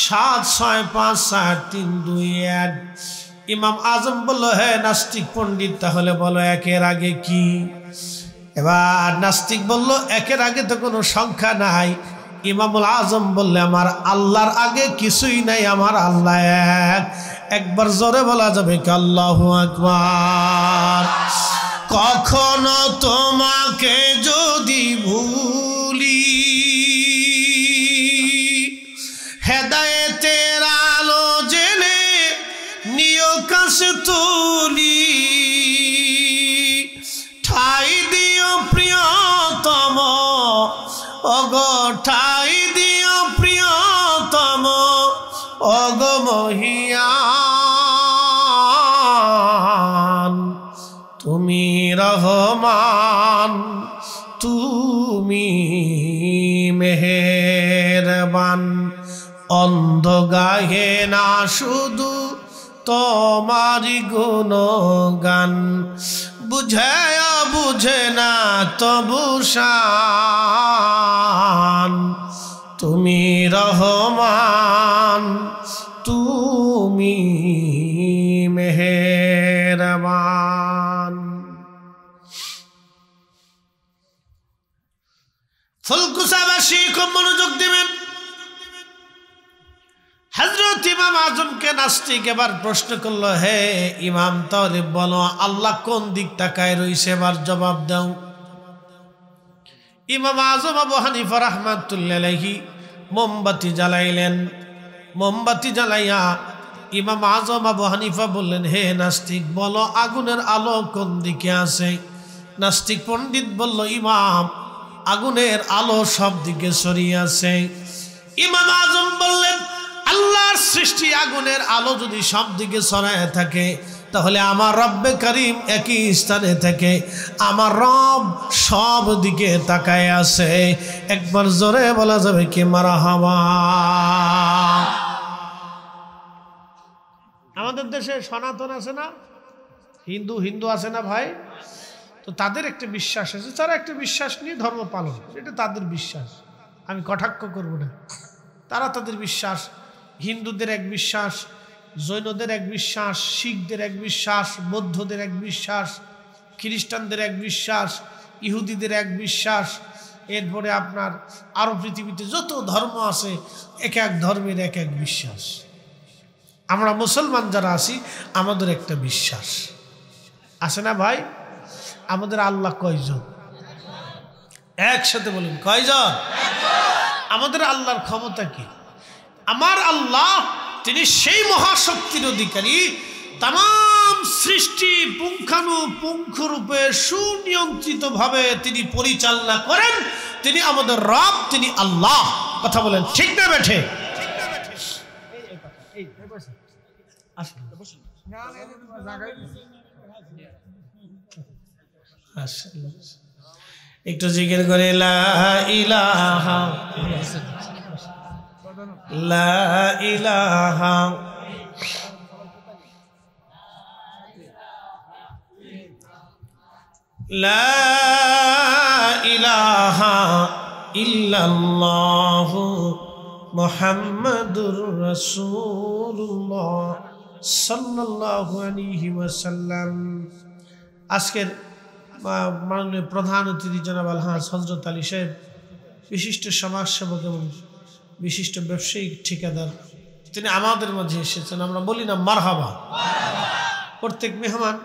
7 6 5 4 3 2 1। ইমাম আজম বলল, হ্যাঁ নাস্তিক পণ্ডিত তাহলে বলো 1 এর আগে কি? এবার নাস্তিক বলল, 1 এর আগে তো কোনো সংখ্যা নাই। ইমামুল আজম বললে, আমার আল্লাহর আগে কিছুই নাই, আমার আল্লাহ এক। একবার জোরে বলা যাবে কি আল্লাহু আকবার? কখনো তোমাকে যদি ভুলি, হেদায়েতের আলো জেনে নিও কাছে তুলি, ঠাই দিও প্রিয়তম, ওগো ঠাই দিও প্রিয়তম, ওগো মহিয়ান, তুমি রহমান, তুমি মেহেরবান। অন্ধ গাহে না শুধু তোমারি গুণগান, বুঝে বুঝে না তবু শান, তুমি রহমান, তুমি মেহেরবান। ফুলকুসাবাসী খুব মনোযোগ দিবেন। হযরত ইমাম আজমকে নাস্তিক এবার প্রশ্ন করলো, হে ইমাম তাহলে বলো আল্লাহ কোন দিক তাকায় রইছে, এবার জবাব দাও। ইমাম আজম আবু হানিফা রাহমাতুল্লাহি আলাইহি মোমবাতি জ্বালাইলেন। মোমবাতি জ্বালাইয়া ইমাম আজম আবু হানিফা বললেন, হে নাস্তিক বলো আগুনের আলো কোন দিকে আছে? নাস্তিক পণ্ডিত বলল, ইমাম আগুনের আলো সব দিকে ছড়িয়ে আছে। ইমাম আজম বললেন, আল্লাহর সৃষ্টি আগুনের আলো যদি সব দিকে ছড়ায় থাকে, তাহলে আমার রব্বে করিম একই স্থানে থেকে আমার রব সব দিকে তাকায় আছে। একবার জোরে বলা যাবে কি মারহাবা? আমাদের দেশে সনাতন আছে না, হিন্দু হিন্দু আছে না ভাই? তো তাদের একটা বিশ্বাস আছে, তারা একটা বিশ্বাস নিয়ে ধর্ম পালন, এটা তাদের বিশ্বাস, আমি কটাক্ষ করব না। তারা তাদের বিশ্বাস, হিন্দুদের এক বিশ্বাস, জৈনদের এক বিশ্বাস, শিখদের এক বিশ্বাস, বৌদ্ধদের এক বিশ্বাস, খ্রিস্টানদের এক বিশ্বাস, ইহুদিদের এক বিশ্বাস, এরপরে আপনার আরো পৃথিবীতে যত ধর্ম আছে এক এক ধর্মের এক এক বিশ্বাস। আমরা মুসলমান যারা আছি আমাদের একটা বিশ্বাস আছে না ভাই? আমাদের আল্লাহ কয়জন? একসাথে বলেন কয়জন? আমাদের আল্লাহর ক্ষমতা কি? আমার আল্লাহ তিনি সেই মহাশক্তির অধিকারী, তাম সৃষ্টি পুঙ্খানুপুঙ্খরূপে সুনিয়ন্ত্রিত ভাবে তিনি পরিচালনা করেন। তিনি আমাদের রব, তিনি আল্লাহ। কথা বলেন ঠিক না বেঠে? একটু জিকির করে লা ইলাহা লা ইলাহা লা ইলাহা ইল্লাল্লাহু মুহাম্মাদুর রাসূলুল্লাহ সাল্লাল্লাহু আলাইহি ওয়াসাল্লাম। আজকের মাননীয় প্রধান অতিথি জনাব আলহাজ হযরত আলী সাহেব, বিশিষ্ট সমাজসেবক এবং বিশিষ্ট ব্যবসায়িক ঠিকাদার, তিনি আমাদের মাঝে এসেছেন। আমরা বলি না মারহাবা। প্রত্যেক মেহমান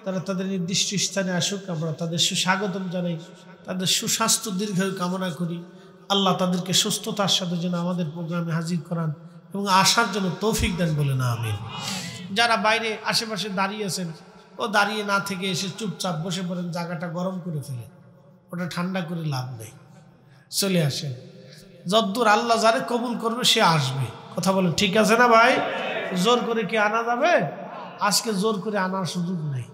তারা তাদের নির্দিষ্ট স্থানে আসুক, আমরা তাদের সুস্বাগতম জানাই, তাদের সুস্বাস্থ্য দীর্ঘায়ু কামনা করি। আল্লাহ তাদেরকে সুস্থতার সাথে যেন আমাদের প্রোগ্রামে হাজির করান এবং আসার জন্য তৌফিক দেন, বলে না আমিন। যারা বাইরে আশেপাশে দাঁড়িয়ে আছেন, ও দাঁড়িয়ে না থেকে এসে চুপচাপ বসে পড়েন, জায়গাটা গরম করে ফেলে, ওটা ঠান্ডা করে লাভ নেই, চলে আসেন। যদ্দূর আল্লাহ যারে কবুল করবে সে আসবে। কথা বলেন ঠিক আছে না ভাই? জোর করে কি আনা যাবে? আজকে জোর করে আনার সুযোগ নেই।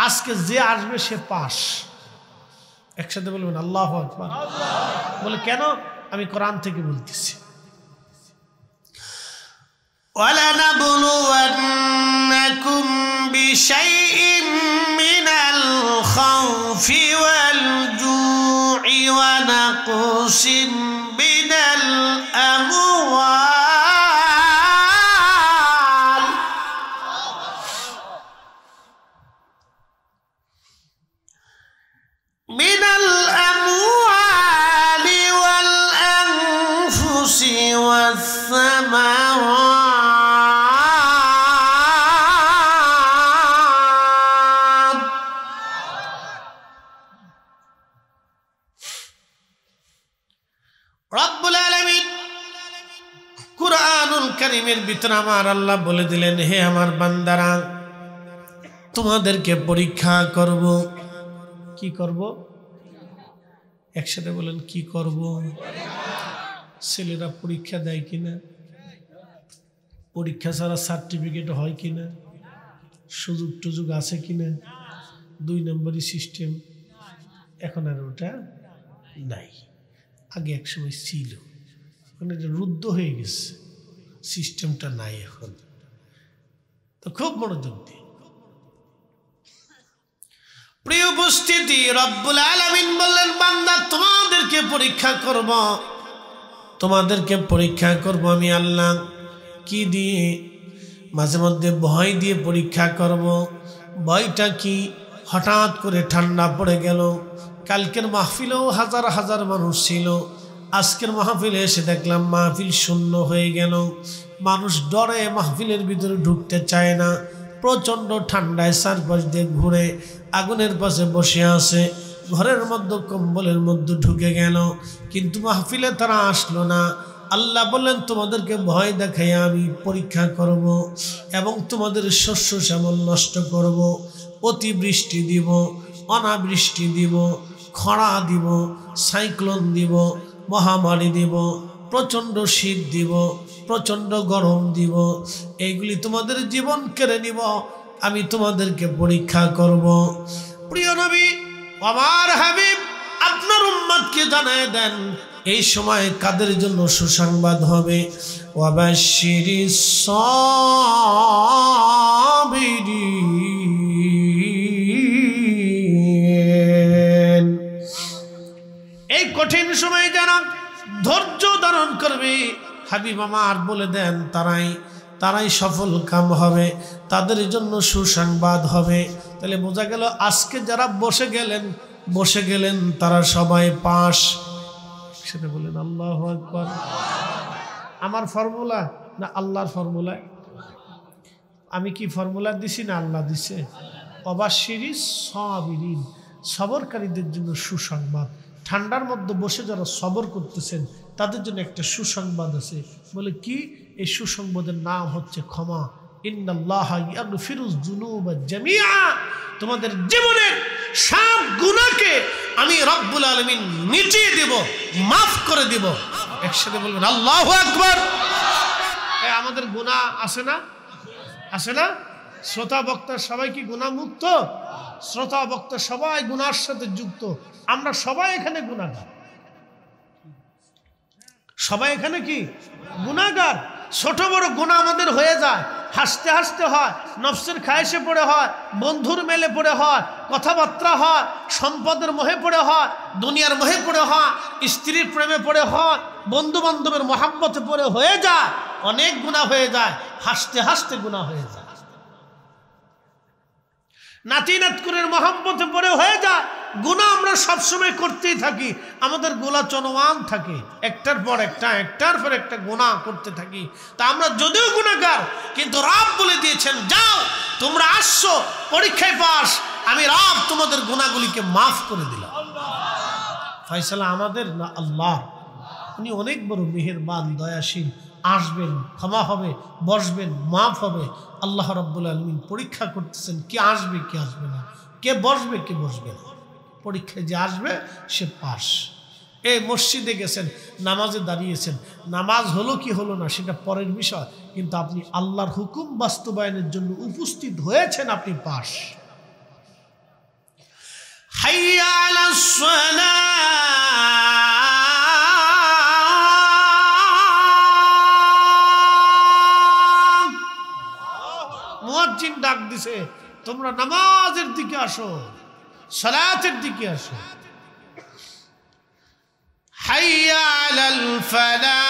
আজকে যে আসবে সে পাস। একসাথে বলবেন আল্লাহু আকবার। বলে কেন? আমি কোরআন থেকে বলতেছি, وَلَنَبْلُوَنَّكُمْ بِشَيْءٍ مِّنَ الْخَوْفِ وَالْجُوعِ وَنَقْصٍ مِّنَ الْأَمْوَالِ وَالْأَنفُسِ وَالثَّمَرَاتِ রব্বুল আলামিন কুরআনুল কারীমের ভিতরে আমার আল্লাহ বলে দিলেন, হে আমার বান্দারা, তোমাদেরকে পরীক্ষা করব। কি করব? একসাথে বলেন কি করব? ছেলেরা পরীক্ষা দেয় কিনা? পরীক্ষা ছাড়া সার্টিফিকেট হয় কিনা? সুযোগ টুযোগ আছে কিনা? 2 নম্বরই সিস্টেম। এখন আর ওটা নাই। আগে একসময় ছিল, এখন এটা রুদ্ধ হয়ে গেছে, সিস্টেমটা নাই এখন। তো খুব মনোযোগ দিয়ে প্রিয় উপস্থিতি, রব্বুল আলামিন বললেন, বান্দা তোমাদেরকে পরীক্ষা করব, তোমাদেরকে পরীক্ষা করব আমি আল্লাহ। কি দিয়ে? মাঝে মধ্যে ভয় দিয়ে পরীক্ষা করব। ভয়টা কি? হঠাৎ করে ঠান্ডা পড়ে গেল। কালকের মাহফিলেও হাজার হাজার মানুষ ছিল, আজকের মাহফিলে এসে দেখলাম মাহফিল শূন্য হয়ে গেল। মানুষ ডরে মাহফিলের ভিতরে ঢুকতে চায় না। প্রচণ্ড ঠান্ডায় চারপাশ দিয়ে ঘুরে আগুনের পাশে বসে আছে, ঘরের মধ্যে কম্বলের মধ্যে ঢুকে গেল, কিন্তু মাহফিলে তারা আসলো না। আল্লাহ বললেন, তোমাদেরকে ভয় দেখাই আমি পরীক্ষা করব এবং তোমাদের শস্য শ্যামল নষ্ট করব, অতিবৃষ্টি দিব, অনাবৃষ্টি দিব, খরা দিব, সাইক্লোন দিব, মহামারী দিব, প্রচণ্ড শীত দিব, প্রচণ্ড গরম দিব, এইগুলি তোমাদের জীবন কেড়ে নিব, আমি তোমাদেরকে পরীক্ষা করব। প্রিয় নবী আমার হাবিব আপনার উম্মতকে জানায় দেন এই সময় কাদের জন্য সুসংবাদ হবে। ওয়াবাশশিরিস সাবিরিন, এই কঠিন সময় যারা ধৈর্য ধারণ করবে, হাবিব আমার বলে দেন তারাই তারাই সফল কাম হবে, তাদের জন্য সুসংবাদ হবে। তাহলে বোঝা গেল আজকে যারা বসে গেলেন তারা সবাই পাস। সেটা বলেন আল্লাহু আকবার। আমার ফর্মুলা না আল্লাহর ফর্মুলা? আমি কি ফর্মুলা দিছি না আল্লাহ দিছে? অবাশিরিস সাবিরিন, সবরকারীদের জন্য সুসংবাদ। ঠান্ডার মধ্যে বসে যারা সবর করতেছেন তাদের জন্য একটা সুসংবাদ আছে। বলে কি? এই সুসংবাদের নাম হচ্ছে ক্ষমা। ইন্নাল্লাহা ইয়াগফিরুয যুনুবা জামিআ, তোমাদের জীবনের সব গুনাহকে আমি রব্বুল আলামিন মিটিয়ে দেব, মাফ করে দেব। একসাথে বলবেন আল্লাহু আকবার। আমাদের গুনাহ আছে না? আছে না? শ্রোতা বক্তা সবাই কি গুনাহ মুক্ত? শ্রোতা বক্তা সবাই গুনার সাথে যুক্ত। আমরা সবাই এখানে গুনাহগার, সবাই এখানে কি গুনাহগার। ছোট বড় গুনাহ আমাদের হয়ে যায়, হাসতে হাসতে হয়, নফসের খায়েশে পড়ে হয়, বন্ধুর মেলে পড়ে হয়, কথাবার্তা হয়, সম্পদের মোহে পড়ে হয়, দুনিয়ার মোহে পড়ে হয়, স্ত্রীর প্রেমে পড়ে হয়, বন্ধু বান্ধবের মহাব্বতে পড়ে হয়ে যায়, অনেক গুনাহ হয়ে যায়, হাসতে হাসতে গুনাহ হয়ে যায়। নাতি নাতকুরের মহাব্বতে পড়ে হয়ে যায় গুনাহ। আমরা সবসময় করতেই থাকি, আমাদের গোলা চলমান থাকে, একটার পর একটা গুনাহ করতে থাকি। তা আমরা যদিও গুনাহগার, কিন্তু রব বলে দিয়েছেন যাও তোমরা আসছো পরীক্ষায় পাস, আমি রব তোমাদের গুনাহগুলিকে মাফ করে দিলাম। ফয়সালা আমাদের না আল্লাহ। উনি অনেক বড় মেহেরবান, দয়াশীল। আসবেন, ক্ষমা হবে, বসবেন, মাফ হবে। আল্লাহ রাব্বুল আলামিন পরীক্ষা করতেছেন কে আসবে কে আসবে না, কে বসবে কে বসবে না। পরীক্ষায় যে আসবে সে পাস। এই মসজিদে গেছেন, নামাজে দাঁড়িয়েছেন, নামাজ হলো কি হলো না সেটা পরের বিষয়, কিন্তু আপনি আল্লাহর হুকুম বাস্তবায়নের জন্য উপস্থিত হয়েছেন, আপনি পাস। হাইয়া আলাস সালাহ, মুয়াজ্জিন ডাক দিছে তোমরা নামাজের দিকে আসো, সালাতের দিকে আসো। হাইয়া আলাল ফালাহ,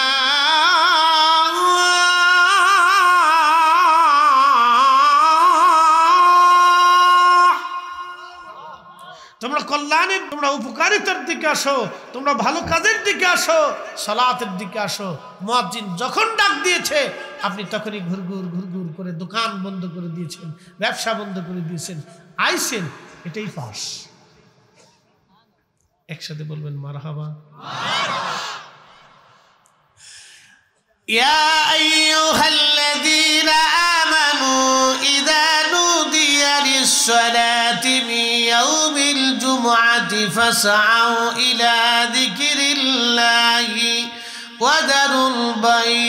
তোমরা কল্যাণের, তোমরা উপকারিতার দিকে আসো, তোমরা ভালো কাজের দিকে আসো, সালাতের দিকে আসো। মুয়াজ্জিন যখন ডাক দিয়েছে আপনি তখনই ঘুরঘুর করে দোকান বন্ধ করে দিয়েছেন, ব্যবসা বন্ধ করে দিয়েছেন, আইছেন, এটাই পাস। একসাথে বলবেন মারহাবা। ইয়া আইয়ুহাল্লাযীনা আমানু ইযা নুদিয়া লিস-সালাতি মিন ইয়াউমিল জুমআতি ফাসআউ ইলা যিকরিল্লাহি ওয়া দারুল বাই'।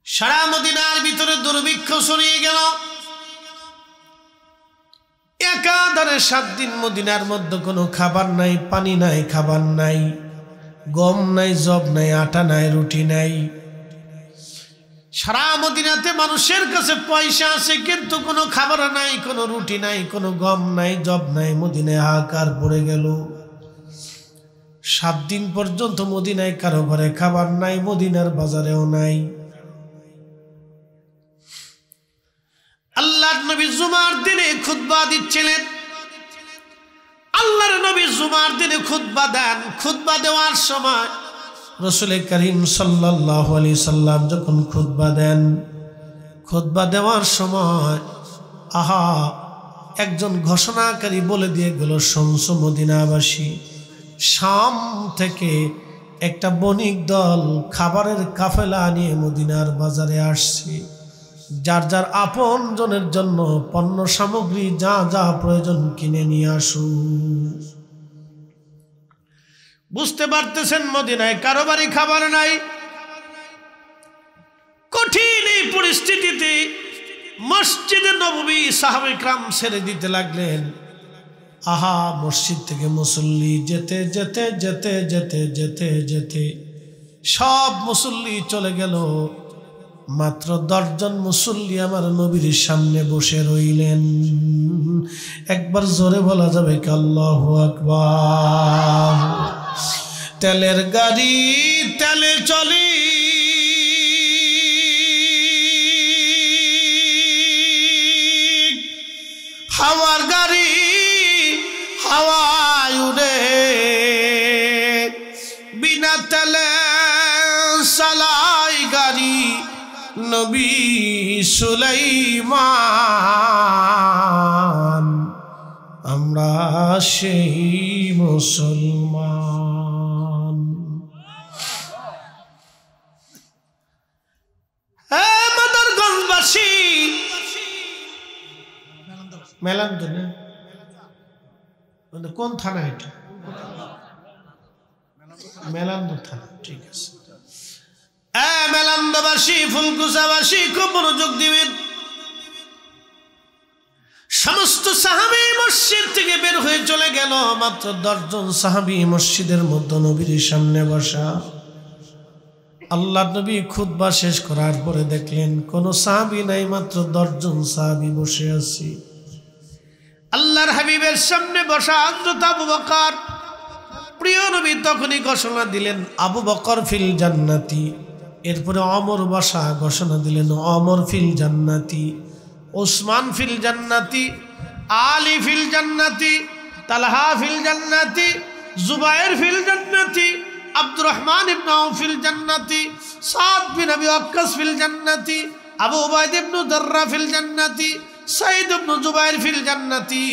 সারা মদিনার ভিতরে দুর্ভিক্ষ ছড়িয়ে গেল। একাধারে 7 দিন মদিনার মধ্যে কোনো খাবার নাই, পানি নাই, খাবার নাই, গম নাই, জব নাই, আটা নাই, রুটি নাই। সারা মদিনাতে মানুষের কাছে পয়সা আছে, কিন্তু কোনো খাবার নাই, কোনো রুটি নাই, কোনো গম নাই, জব নাই। মদিনায় হাহাকার পড়ে গেল। 7 দিন পর্যন্ত মদিনায় কারো ঘরে খাবার নাই, মদিনার বাজারেও নাই। আল্লাহর নবী জুমার দিনে খুতবা দিচ্ছিলেন। আল্লাহর নবী জুমার দিনে খুতবা দেন। খুতবা দেওয়ার সময় রাসূল করিম সাল্লাল্লাহু আলাইহি সাল্লাম যখন খুতবা দেন, খুতবা দেওয়ার সময় একজন ঘোষণাকারী বলে দিয়ে গেল, শুনছো মদিনাবাসী, শাম থেকে একটা বণিক দল খাবারের কাফেলা নিয়ে মদিনার বাজারে আসছে। যার যার আপন জনের জন্য পণ্য সামগ্রী যা যা প্রয়োজন কিনে নিয়ে আসুন। বুঝতে পারতেছেন মদিনায় কারো বাড়ি খাবার নাই। কঠিন এই পরিস্থিতিতে মসজিদে নববী সাহাবায়ে কেরাম ছেড়ে দিতে লাগলেন। মসজিদ থেকে মুসল্লি যেতে যেতে যেতে যেতে যেতে যেতে সব মুসল্লি চলে গেল। মাত্র 10 জন মুসল্লি আমার নবীর সামনে বসে রইলেন। একবার জোরে বলা যাবে কি আল্লাহু আকবার। তেলের গাড়ি তেলে চলি, হাওয়ার গাড়ি হাওয়ায় উড়ে, বিনা তেলে চালাই গাড়ি নবী সুলাইমান। আমরা সেই মুসলমান। মাদারগঞ্জবাসী মেলান্দ না, কোন থানা এটা? মেলান্দ থানা, ঠিক আছে। মেলান্দবাসী ফুলকুচাবাসী খুব মনোযোগ দিবেন। সমস্ত সাহাবী মসজিদ থেকে বের হয়ে চলে গেল, মাত্র 10 জন সাহাবী মসজিদের মধ্যে নবীর সামনে বসা। আল্লাহর নবী খুতবা শেষ করার পরে দেখলেন কোন সাহাবী নাই, মাত্র 10 জন সাহাবী বসে আছে। আল্লাহর হাবিবের সামনে বসা হযরত আবু বকর, প্রিয় নবী তখনই ঘোষণা দিলেন আবু বকর ফিল জান্নাতি। এরপরে অমর বসা, ঘোষণা দিলেন অমর ফিল জান্নাতি, ওসমান ফিল জান্নাতি, আলী ফিল জান্নাতি, তালহা ফিল জান্নাতি, জুবাইর ফিল জান্নাতি, আব্দুর রহমান ইবনে আউফ ফিল জান্নাতি, সাদ বিন আবি ওয়াক্কাস ফিল জান্নাতি, আবু উবাইদা ইবনে দাররা ফিল জান্নাতি, সাইদ ইবনে জুবাইর ফিল জান্নাতি।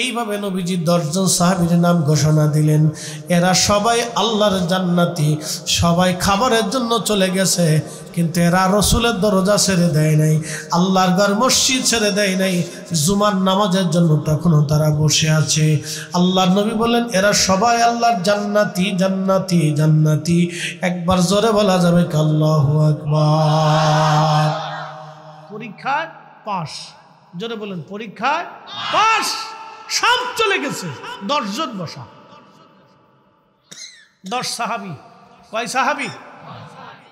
এইভাবে নবীজি 10 জন সাহাবীর নাম ঘোষণা দিলেন। এরা সবাই আল্লাহর জান্নাতি, সবাই খাবারের জন্য চলে গেছে, কিন্তু এরা রসুলের দরজা ছেড়ে দেয় নাই, আল্লাহর ঘর মসজিদ ছেড়ে দেয় নাই, জুমার নামাজের জন্য তখনও তারা বসে আছে। আল্লাহর নবী বলেন এরা সবাই আল্লাহর জান্নাতি জান্নাতি জান্নাতি। একবার জোরে বলা যাবে কি আল্লাহু আকবার। পরীক্ষায় পাস, জোরে বলেন পরীক্ষায় পাস। সব চলে গেছে, 10 জন বসা, 10 সাহাবী। কয় সাহাবী?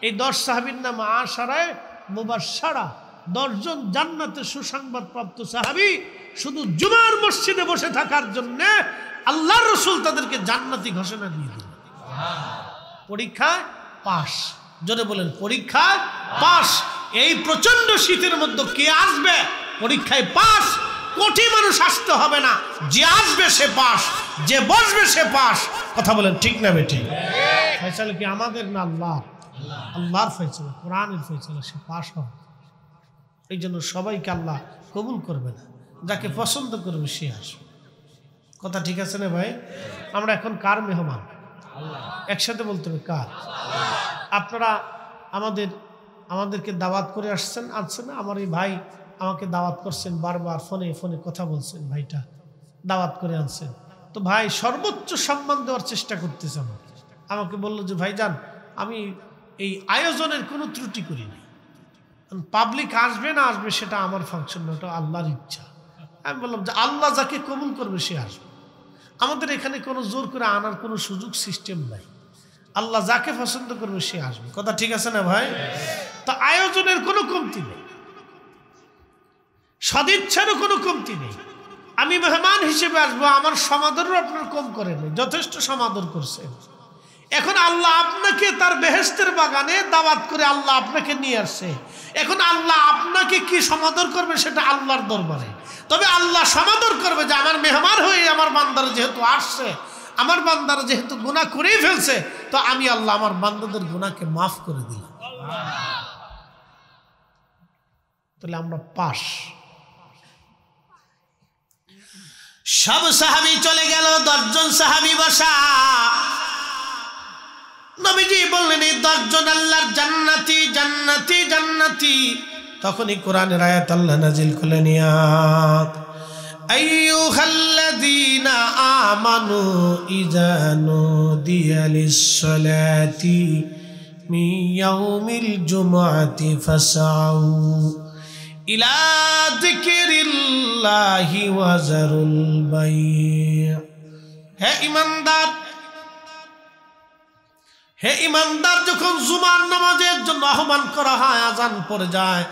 এই 10 সাহাবীর নাম আশারায়ে মুবাশশারা, 10 জন জান্নাতে সুসংবাদ প্রাপ্ত সাহাবী। শুধু জুমার মসজিদে বসে থাকার জন্য আল্লাহর রাসূল তাদেরকে জান্নাতি ঘোষণা দিয়ে দিলেন। পরীক্ষায় পাস, জোরে বলেন পরীক্ষায় পাস। এই প্রচন্ড শীতের মধ্যে কে আসবে পরীক্ষায় পাস? কোটি মানুষ আসতে হবে না, যে আসবে সে পাস, যে বসবে সে পাস। কথা বলেন ঠিক না বেঠিক? ফয়সালা কি আমাদের না আল্লাহ? আল্লাহর ফয়সালা, কোরআনের ফয়সালা, সে পাস হবে। এই জন্য সবাইকে আল্লাহ কবুল করবে না, যাকে পছন্দ করবে সে আসবে। কথা ঠিক আছে না ভাই? আমরা এখন কার মেহমান? একসাথে বলতে হবে কার? আপনারা আমাদেরকে দাওয়াত করে আনছেন না? আমার এই ভাই আমাকে দাওয়াত করছেন, বারবার ফোনে ফোনে কথা বলছেন, ভাইটা দাওয়াত করে আনছেন। তো ভাই সর্বোচ্চ সম্মান দেওয়ার চেষ্টা করতেছে। আমাকে বললো যে ভাইজান আমি এই আয়োজনের কোনো ত্রুটি করি না, পাবলিক আসবে না আসবে সেটা আমার ফাংশন না, ওটা আল্লাহর ইচ্ছা। আমি বললাম যে আল্লাহ যাকে কবুল করবে সে আসবে, আমাদের এখানে কোনো জোর করে আনার কোনো সুযোগ সিস্টেম নাই, আল্লাহ যাকে পছন্দ করবে সে আসবে। কথা ঠিক আছে না ভাই? তো আয়োজনের কোনো কমতি নেই, সদিচ্ছারও কোনো কমতি নেই। আমি মেহমান হিসেবে আসবো, আমার সমাদরও আপনার কম করেন, যথেষ্ট সমাদর করছেন। এখন আল্লাহ আপনাকে তার বেহেশতের বাগানে দাওয়াত করে আল্লাহ আপনাকে নিয়ে আসছে। এখন আল্লাহ আপনাকে কি সমাদর করবে সেটা আল্লাহর দরবারে। তবে আল্লাহ সমাদর করবে যে আমার মেহমান হয়ে আমার বান্দারা যেহেতু আসছে, আমার বান্দারা যেহেতু গুনাহ করেই ফেলছে, তো আমি আল্লাহ আমার বান্দাদের গুনাহকে মাফ করে দিলাম। তাহলে আমরা পাস। সব সাহাবী চলে গেল, 10 জন সাহাবী বসা। নবীজি বললেন এই 10 জন আল্লাহর জান্নাতি জান্নাতি জান্নাতি। তখনই কোরআনের আয়াত আল্লাহ নাজিল করলেন, ইয়া আইয়ুহাল্লাযীনা আমানু ইযা নুদিয়া লিস-সালাতি মিন ইয়াউমিল জুমআতি ফাসআউ ইলা যিকরিল্লাহি ওয়া যারুল বাই'। হে ইমানদার, যখন জুমার নামাজের জন্য আহ্বান করা হয়, আজান পড়ে যায়,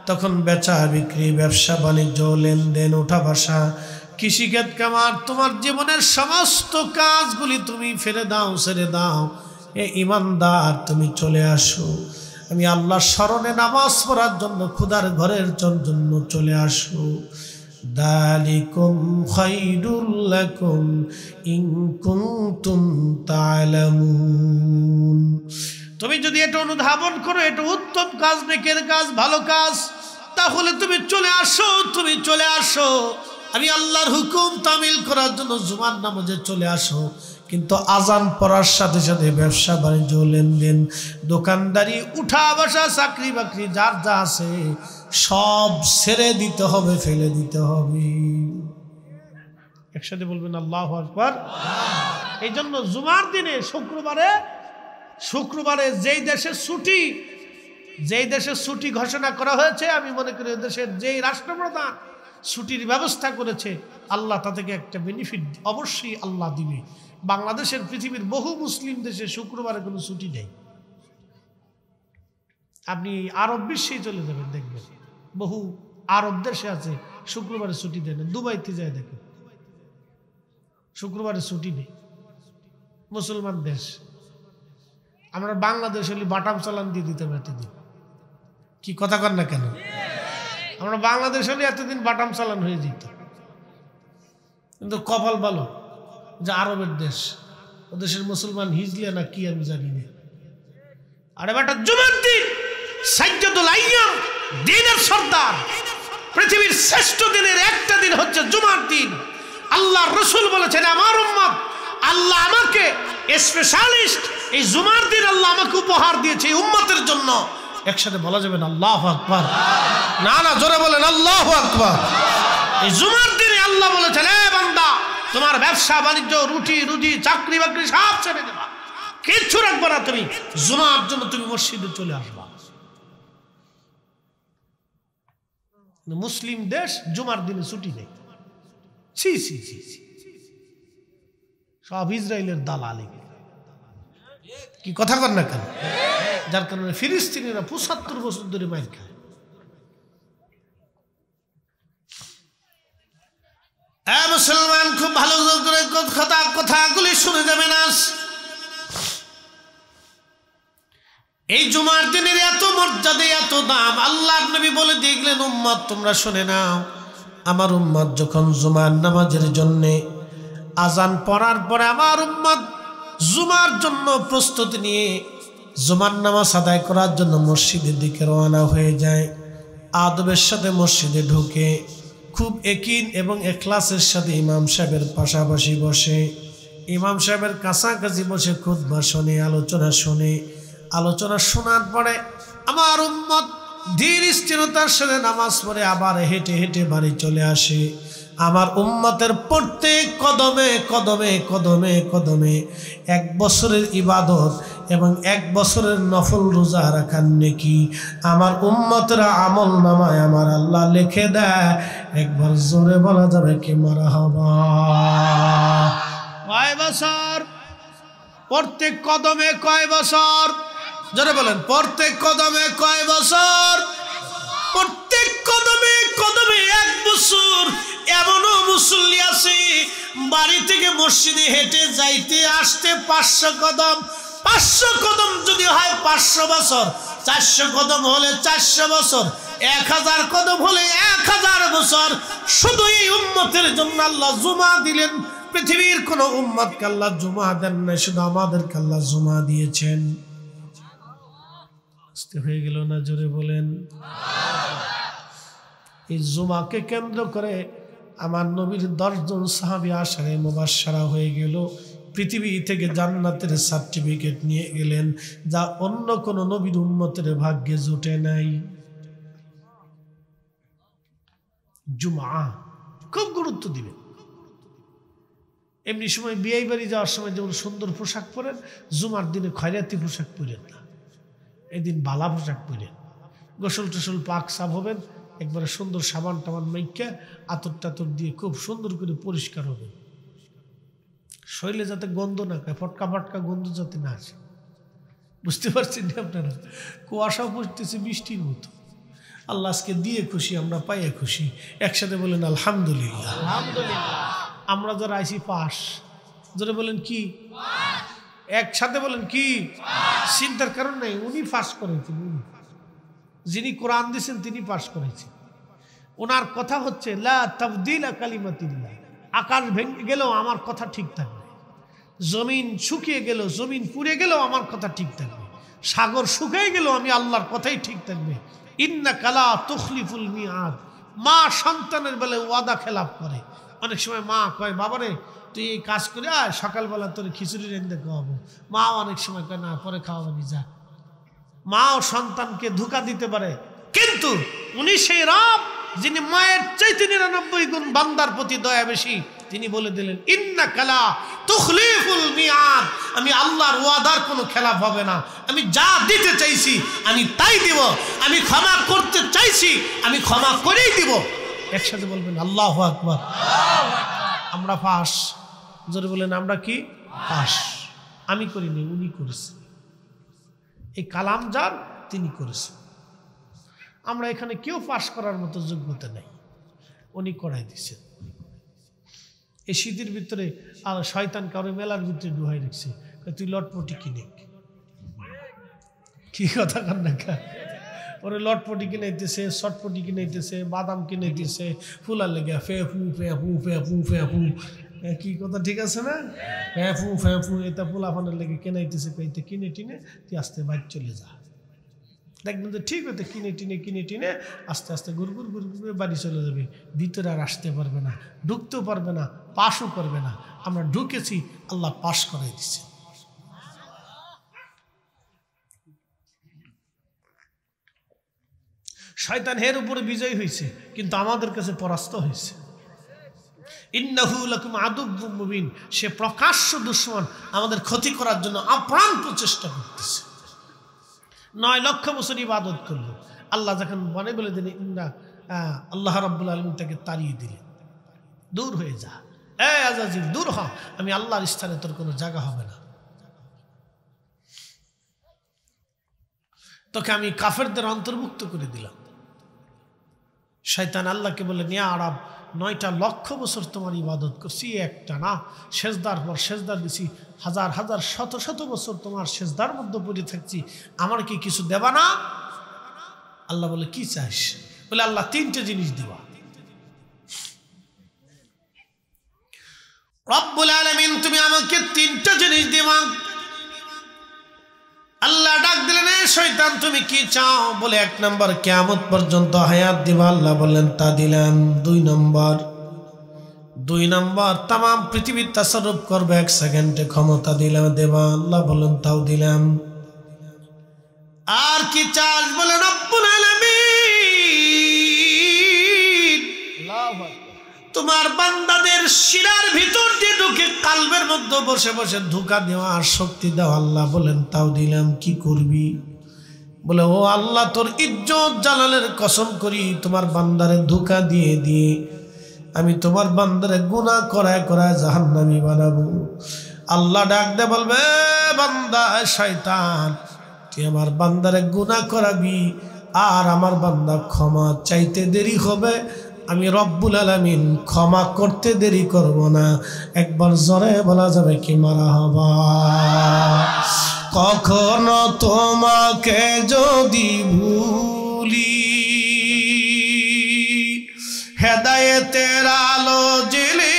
তখন বেচা বিক্রি, ব্যবসা বাণিজ্য, লেনদেন, ওঠা বসা কৃষিক্ষেত কামার, তোমার জীবনের সমস্ত কাজগুলি তুমি ফেলে দাও, ছেড়ে দাও। এ ইমানদার, তুমি চলে আসো, আমি আল্লাহর স্মরণে নামাজ পড়ার জন্য খোদার ঘরের জন্য চলে আসো। দালিকুম খায়রুল লাকুম ইন কুনতুম তা'লামুন। তুমি যদি এটা অনুধাবন করো, এটা উত্তম কাজ, নেকের কাজ, ভালো কাজ, তাহলে তুমি চলে আসো, তুমি চলে আসো। আমি আল্লাহর হুকুম তামিল করার জন্য জুমার নামাজে চলে আসো। কিন্তু আজান পড়ার সাথে সাথে ব্যবসা বাণিজ্য, লেনদেন, দোকানদারি, উঠা বসা, চাকরি বাকরি যার যা আছে সব ছেড়ে দিতে হবে, ফেলে দিতে হবে। একসাথে বলবেন আল্লাহু আকবার। এই জন্য জুমার দিনে শুক্রবারে যেই দেশে ছুটি ঘোষণা করা হয়েছে, আমি মনে করি দেশের যেই রাষ্ট্রপ্রধান ছুটির ব্যবস্থা করেছে, আল্লাহ তাদেরকে একটা বেনিফিট অবশ্যই আল্লাহ দিবে। বাংলাদেশের পৃথিবীর বহু মুসলিম দেশে শুক্রবারে কোনো ছুটি নেই। আপনি আরব বিশ্বে চলে যাবেন, দেখবেন বহু আরব দেশে আছে শুক্রবারে ছুটি দেন। দুবাইতে যায় দেখেন শুক্রবারে ছুটি নেই, মুসলমান দেশ। আমরা বাংলাদেশ হলে বাটাম চালান দিয়ে দিতাম এতদিন, কি কথা কর না কেন? আমরা বাংলাদেশ হলে এতদিন বাটাম চালান হয়ে যেত। কিন্তু কপাল ভালো যে আরবের দেশ, ও দেশের মুসলমান হিজলিয়া না কি আমি জানি না। আরে বেটা, জুমার দিন সাইয়্যিদুল আইয়াম, দিনের সর্দার, পৃথিবীর শ্রেষ্ঠ দিনের একটা দিন হচ্ছে জুমার দিন। আল্লাহর রাসূল বলেছেন, আমার উম্মত, আল্লাহ আমাকে স্পেশালিস্ট এই জুমার দিন আল্লাহ আমাকে উপহার দিয়েছে এই উম্মতের জন্য। একসাথে বলা যাবে না আল্লাহু আকবার? না না, জোরে বলেন আল্লাহু আকবার। এই জুমার দিনে আল্লাহ বলেছেন, এ বান্দা, তোমার ব্যবসা বাণিজ্য, রুটি রুজি, চাকরি বাকরি সব ছেড়ে দেবা, কিচ্ছু রাখবে না, তুমি জুমার জন্য তুমি মসজিদে চলে আসবা। মুসলিম দেশ জুমার দিনে ছুটি নেই। ছি ছি ছি ছি, সব ইসরায়েলের দালালি, কি কথা কর না কেন? যার কারণে ফিলিস্তিনিরা ৭৫ বছর ধরে মাইর খায়। মুসলমান, খুব ভালো করে কথাগুলি শুনে যাবেন। আজ এই জুমার দিনের এত মর্যাদা, এত দাম। আল্লাহর নবী বলে দিয়ে গেলেন, উম্মত তোমরা শুনে নাও, আমার উম্মত যখন জুমার নামাজের জন্য আজান পড়ার পরে আমার উম্মত জুমার জন্য প্রস্তুতি নিয়ে জুমার নামাজ আদায় করার জন্য মসজিদের দিকে রওনা হয়ে যায়, আদবের সাথে মসজিদে ঢুকে খুব একিন এবং ইখলাসের সাথে ইমাম সাহেবের পাশাপাশি বসে, ইমাম সাহেবের কাছাকাছি বসে খুতবা শুনে, আলোচনা শোনার পরে আমার উম্মত ধীর স্থিরতার সাথে নামাজ পড়ে আবার হেঁটে হেঁটে বাড়ি চলে আসে। আমার উম্মতের প্রত্যেক কদমে কদমে কদমে কদমে 1 বছরের ইবাদত এবং 1 বছরের নফল রোজা রাখার নেকি আমার উম্মতের আমল নামায় আমার আল্লাহ লিখে দেয়। একবার জোরে বলা যাবে কি মারহাবা? কয় বছর? প্রত্যেক কদমে কয় বছর? জোরে বলেন, প্রত্যেক কদমে কয় বছর? প্রত্যেক কদমে কদমে 1 বছর। এমনও মুসল্লি আছে বাড়ি থেকে মসজিদে হেঁটে যাইতে আসতে 500 কদম, 500 কদম যদি হয় 500 বছর, 400 কদম হলে 400 বছর, 1000 কদম হলে 1000 বছর। শুধু এই উম্মতের জন্য আল্লাহ জুমা দিলেন। পৃথিবীর কোন উম্মতকে আল্লাহ জুমা দেন না, শুধু আমাদেরকে আল্লাহ জুমা দিয়েছেন। হয়ে গেল না? জোরে বলেন। এই জুমাকে কেন্দ্র করে আমার নবীর 10 জন সাহাবী আশারে মুবাশশারা হয়ে গেল, পৃথিবী থেকে জান্নাতের সার্টিফিকেট নিয়ে গেলেন, যা অন্য কোন নবীর উম্মতের ভাগ্যে জুটে নাই। জুমা খুব গুরুত্ব দিবেন। এমনি সময় বিয়ে বাড়ি যাওয়ার সময় যেমন সুন্দর পোশাক পরেন, জুমার দিনে খয়রাতি পোশাক পরেন না, এদিন বালা পোশাক পরেন। গোসল টোসল পাক সাফ হবেন, একবারে সুন্দর সাবান টাবান মাইকা আতর টাতর দিয়ে খুব সুন্দর করে পরিষ্কার হবেন, শরীরে যাতে গন্ধ না খায়, ফটকা ফটকা গন্ধ যাতে না আসে। বুঝতে পারছেন না আপনারা? কুয়াশা পড়তেছে বৃষ্টির মতো, আল্লাহ আজকে দিয়ে খুশি, আমরা পাইয়ে খুশি। একসাথে বলেন আলহামদুলিল্লাহ। আমরা যারা আইসি পাস, যারা বলেন কি একসাথে বলেন কি, চিন্তার কারণ নাই, উনি পাস করেছেন। উনি যিনি কোরআন দিয়েছেন তিনি পাস করেছেন। ওনার কথা হচ্ছে লা তাবদিলা কালিমাতিল্লাহ। আকাশ ভেঙে গেলেও আমার কথা ঠিক থাকবে, জমিন শুকিয়ে গেল, জমিন পুড়ে গেলেও আমার কথা ঠিক থাকবে, সাগর শুকিয়ে গেলেও আমি আল্লাহর কথাই ঠিক থাকবে। ইন্নাকা লা তুখলিফুল মিআদ। মা সন্তানের বেলা ওয়াদা খেলাপ করে। অনেক সময় মা কয় বাবারে তুই এই কাজ করে আয়, সকালবেলা তোর খিচুড়ি রেঁধে খাওয়াবো। মা অনেক সময় কয় না, পরে খাওয়াবি যা। মা ও সন্তানকে ধোঁকা দিতে পারে, কিন্তু উনি সেই রব যিনি মায়ের চাইতে 99 গুণ বান্দার প্রতি দয়া বেশি। তিনি বলে দিলেন ইন্নাকা লা তুখলিফুল মিআদ। আমি আল্লাহর ওয়াদার কোনো খেলাফ হবে না। আমি যা দিতে চাইছি আমি তাই দিব, আমি ক্ষমা করতে চাইছি আমি ক্ষমা করেই দিব। একসাথে বলবেন আল্লাহু আকবার। আমরা পাস, জোরে বলেন আমরা কি পাস। আমি করিনি, উনি করেছেন। এই কালাম যার, তিনি করেছেন। আমরা এখানে কেউ পাস করার মতো যোগ্যতা নেই, উনি করাই দিচ্ছেন। এই শীতের ভিতরে আর শয়তান কারো মেলার ভিতরে ডুহাই রেখেছে, তুই লটপটি কিনে। কি কথা কান না, ওরে লটপটি কিনাইতেছে, শটপটি কিনাইতেছে, বাদাম কিনাইতেছে, ফুলার লেগে ফেফু ফেফু ফেফু ফেফু। কি কথা ঠিক আছে না? ফেফু ফেফু এটা ফুলাফানের লেগে কেনাইতেছে, কইতে কিনে টিনে তুই আস্তে বাইর চলে যা। দেখবেন তো ঠিক হতে কিনে টিনে আস্তে আস্তে গুড়গুড় গুড়গুড় বাড়ি চলে যাবে। ভিতরে আর আসতে পারবে না, ঢুকতেও পারবে না, পাশও করবে না। আমরা ঢুকেছি, আল্লাহ পাশ করাই দিচ্ছে। শয়তান এর উপরে বিজয় হয়েছে, কিন্তু আমাদের কাছে পরাস্ত হয়েছে। ইন্নাহু লাকুম আদুউম মুবিন। সে প্রকাশ্য দুশমন, আমাদের ক্ষতি করার জন্য আপ্রাণ প্রচেষ্টা করতেছে। 9 লক্ষ বছর ইবাদত করলো, আল্লাহ যখন মনে বলে দিলেন ইন্না আল্লাহ রাব্বুল আলামিন তাকে তাড়িয়ে দিলেন, দূর হয়ে যা, আজাজিল দূর হ, আমি আল্লাহর স্থানে তোর কোনো জায়গা হবে না। তোকে আমি কাফেরদের অন্তর্ভুক্ত করে দিলাম। শয়তান আল্লাহকে বলে নিয়া আরব 9টা লক্ষ বছর তোমার ইবাদত করছি, একটা না, সেজদার পর সেজদা দিছি, হাজার হাজার শত শত বছর তোমার সেজদার মধ্যে পড়ে থাকছি, আমার কি কিছু দেবা না? আল্লাহ বলে কি চাস? বলে আল্লাহ 3টে জিনিস দিবা। রব্বুল আলামিন তুমি আমাকে 3টা জিনিস দিবা। আল্লাহ ডাক দিলেন এ শয়তান তুমি কি চাও? বলে 1 নম্বর কিয়ামত পর্যন্ত হায়াত দিবা। আল্লাহ বললেন তা দিলাম। 2 নম্বর তাম পৃথিবীর তাসাররুফ করবে 1 সেকেন্ডে ক্ষমতা দিলাম দেবা। আল্লাহ বললেন তাও দিলাম। আর কি চাস? বলে রব্বুল আলামিন আল্লাহু আকবার তোমার বান্দাদের শিরার ভিতর দিয়ে ঢুকে কালবের মধ্যে বসে বসে ধোঁকা দেওয়া আর শক্তি দাও। আল্লাহ বলেন তাও দিলাম। কি করবি? বলে ও আল্লাহ তোর ইজ্জত জালালের কসম করি, তোমার বান্দারে ধোঁকা দিয়ে দিয়ে আমি তোমার বান্দারে গুনাহ করায় করায় জাহান্নামী বানাবো। আল্লাহ ডাক দে বলবে বান্দা শয়তান তুই আমার বান্দারে গুনাহ করাবি, আর আমার বান্দা ক্ষমা চাইতে দেরি হবে, আমি রব্বুল আলামিন ক্ষমা করতে দেরি করব না। একবার জোরে বলা যাবে কি মারহাবা। কখনো তোমাকে যদি ভুলি, হেদায়েতের আলো জ্বেলে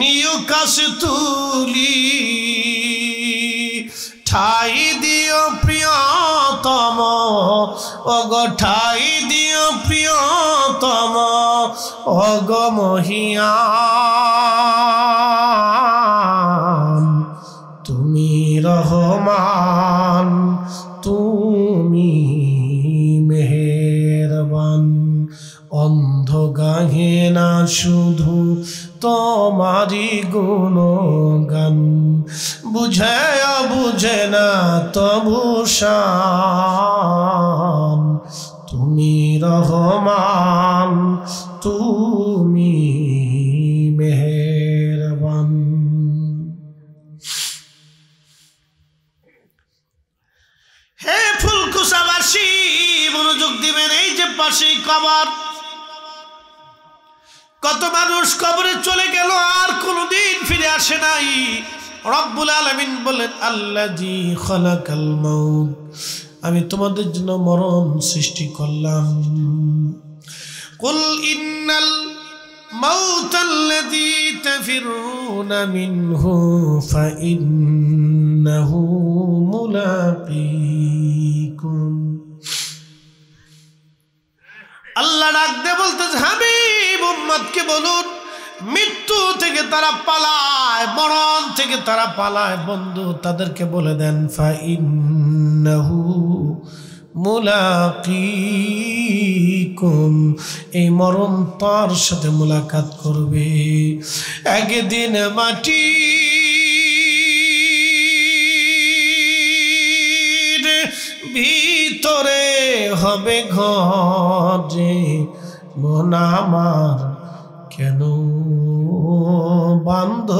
নিউ কাশ তুলি, ঠাই দিও প্রিয়তম, ওগো ঠাই দিও প্রিয়তম, ওগো মহিয়ান তুমি রহমান, তুমি মেহেরবান। অন্ধ গাহে না শুধু তোমারি গুণগান, বুঝে বুঝে না তবু শান, তুমি রহমান তুমি মেহেরবান। হে ফুলকুসাবাসী মনোযোগ দিবেন। এই যে আসে নাই। রব্বুল আলামিন বলেন আল্লাযী খালাকাল মাউত, আমি তোমাদের জন্য মরণ সৃষ্টি করলাম। কুল ইন্নাল মাউতাল্লাযী তাফিরুনা মিনহু ফাইন্নাহু মুলাকীকুম। আল্লাহ ডাক দিয়ে বলতেছে হাবিব উম্মতকে বলুন মৃত্যু থেকে তারা পালায়, মরণ থেকে তারা পালায়। বন্ধু তাদেরকে বলে দেন ফাইন্নাহু মুলাকীকুম, এই মরণ তার সাথে মুলাকাত করবে। একদিন মাটি ভিতরে হবে ঘরে, মন আমার কেন বান্ধ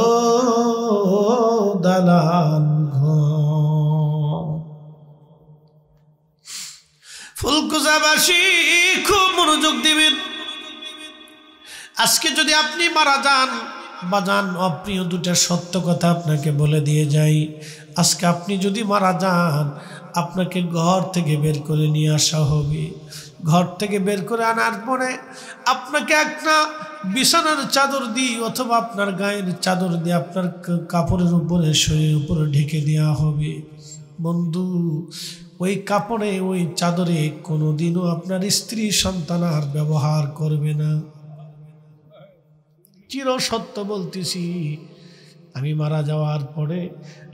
দালান ঘর। ফুলকুচাবাসী খুব মনোযোগ দিবেন। আজকে যদি আপনি মারা যান, বাজান অপ্রিয় দুটা সত্য কথা আপনাকে বলে দিয়ে যাই। আজকে আপনি যদি মারা যান, আপনাকে ঘর থেকে বের করে নিয়ে আসা হবে। ঘর থেকে বের করে আনার পরে আপনাকে একটা বিছানার চাদর দিয়ে অথবা আপনার গায়ের চাদর দিয়ে আপনার কাপড়ের উপরে, শরীরের উপরে ঢেকে দেওয়া হবে। বন্ধু ওই কাপড়ে, ওই চাদরে কোনোদিনও আপনার স্ত্রী সন্তান আর ব্যবহার করবে না। চির সত্য বলতেছি, আমি মারা যাওয়ার পরে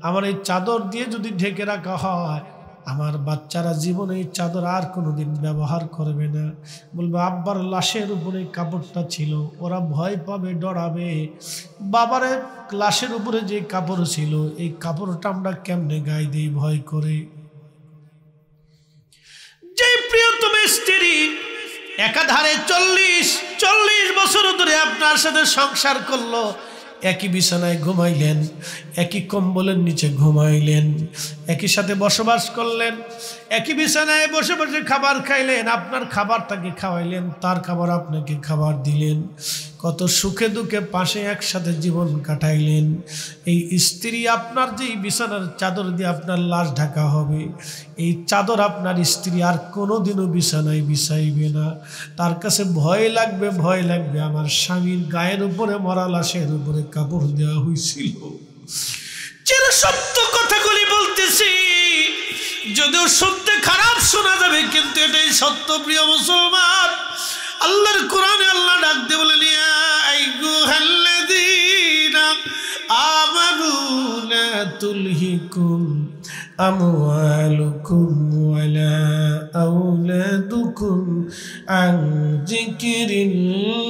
আমার এই চাদর দিয়ে যদি ঢেকে রাখা হয়, আমার বাচ্চারা জীবনে এই চাদর আর কোনোদিন ব্যবহার করবে না। বলবে আব্বার লাশের উপরে কাপড়টা ছিল, ওরা ভয় পাবে, ডরাবে। বাবারে লাশের উপরে যে কাপড় ছিল, এই কাপড়টা আমরা কেমনে গায়ে দিই ভয় করে। যে প্রিয়তম স্ত্রী একাধারে 40 বছর ধরে আপনার সাথে সংসার করলো, একই বিছানায় ঘুমাইলেন, একই কম্বলের নিচে ঘুমাইলেন, একই সাথে বসবাস করলেন, একই বিছানায় বসে বসে খাবার খাইলেন, আপনার খাবার তাকে খাওয়াইলেন, তার খাবার আপনাকে খাবার দিলেন, কত সুখে দুঃখে পাশে একসাথে জীবন কাটাইলেন। এই স্ত্রী আপনার যে বিছানার চাদর দিয়ে আপনার লাশ ঢাকা হবে, এই চাদর আপনার স্ত্রী আর কোনোদিনও বিছানায় বিছাইবে না। তার কাছে ভয় লাগবে, ভয় লাগবে আমার স্বামীর গায়ের উপরে, মরা লাশের উপরে কাপড় দেওয়া হয়েছিল। চির সত্য কথাগুলি বলতেছি, যদিও শুনতে খারাপ শোনা যাবে, কিন্তু এটাই সত্য। প্রিয় মুসলমান, আল্লাহর কোরআনে আল্লাহ ডাক দিয়ে বলেন ইয়া আইয়ুহাল্লাযীনা আমানু লা তুলহিকুম আমওয়ালুকুম ওয়ালা আওলাদুকুম আন যিকরিল্লাহ।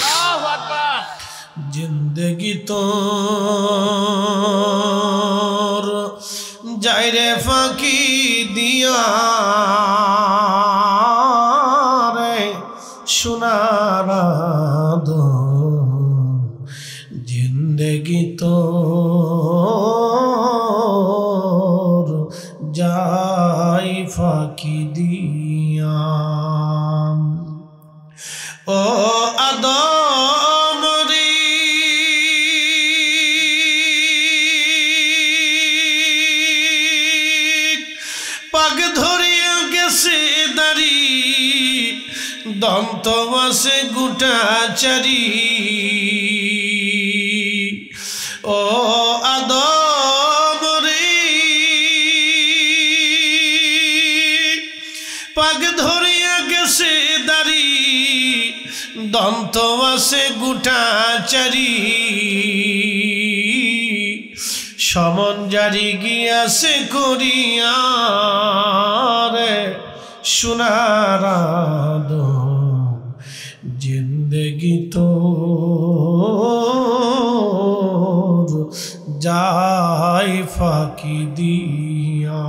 আল্লাহু আকবার। জিন্দেগি তো যাইরে ফাঁকি দিয়া রে সোনার জিন্দেগি তো যাই ফাঁকি দিয়া। ও আদম রে পাগ ধরিয়া গেছে দাড়ি, দন্ত মাসে গুটাচারি। ও আদম রে পাগ ধরিয়া গেছে দাড়ি, দন্ত মাসে গুটাচারি। সমন জারি গিয়াছে করিয়া রে সোনার জিন্দেগি তো যাই ফাঁকি দিয়া।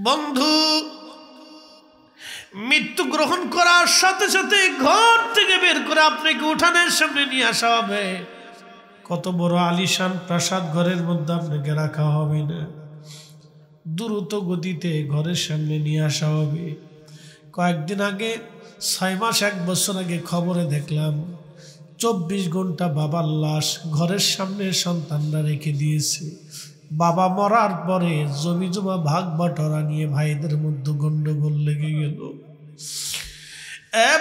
বন্ধু মৃত্যু গ্রহণ করার সাথে সাথে ঘর থেকে বের করে আপনাকে উঠানের সামনে নিয়ে আসা হবে। কত বড় আলিশান প্রাসাদ ঘরের মধ্যে আপনাকে রাখা হবে না। দ্রুত গতিতে ঘরের সামনে নিয়ে আসা হবে। কয়েকদিন আগে 6 মাস 1 বছর আগে খবরে দেখলাম 24 ঘন্টা বাবার লাশ ঘরের সামনে সন্তানরা রেখে দিয়েছে। বাবা মরার পরে জমি জমা ভাগ বাটোয়ারা নিয়ে ভাইদের মধ্যে গন্ডগোল লেগে গেল।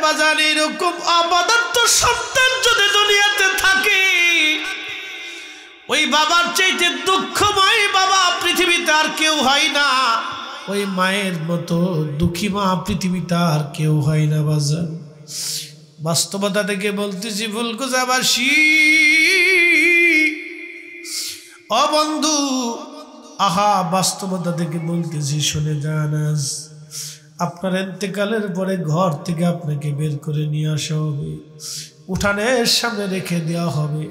বাজার এরকম অপদার্থ সন্তান যদি দুনিয়াতে থাকে, ওই বাবার চাইতে দুঃখময় বাবা পৃথিবীতে আর কেউ হয় না। ওই মায়ের মতো দুঃখী মা পৃথিবীতে আর কেউ হয় না বাজার। বাস্তবতা থেকে বলতেছি ফুলকুচাবাসী, ও বন্ধু, আহা বাস্তবতা থেকে বলতেছি শুনে যান। আজ আপনার ইন্তেকালের পরে ঘর থেকে আপনাকে বের করে নিয়ে আসা হবে, উঠানের সামনে রেখে দেওয়া হবে।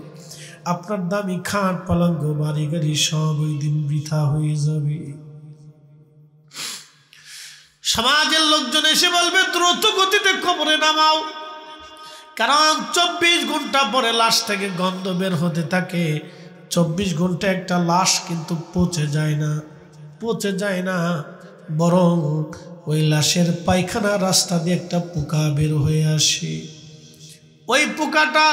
আপনার দামি খাট পালঙ্ক বাড়ি গাড়ি সব ওই দিন বৃথা হয়ে যাবে। সমাজের লোকজন এসে বলবে দ্রুত গতিতে কবরে নামাও, কারণ 24 ঘন্টা পরে লাশ থেকে গন্ধ বের হতে থাকে। 24 ঘন্টা একটা লাশ কিন্তু পচে যায় না, বরং ওই লাশের পায়খানা রাস্তা দিয়ে একটা পোকা বের হয়ে আসে। ওই পোকাটা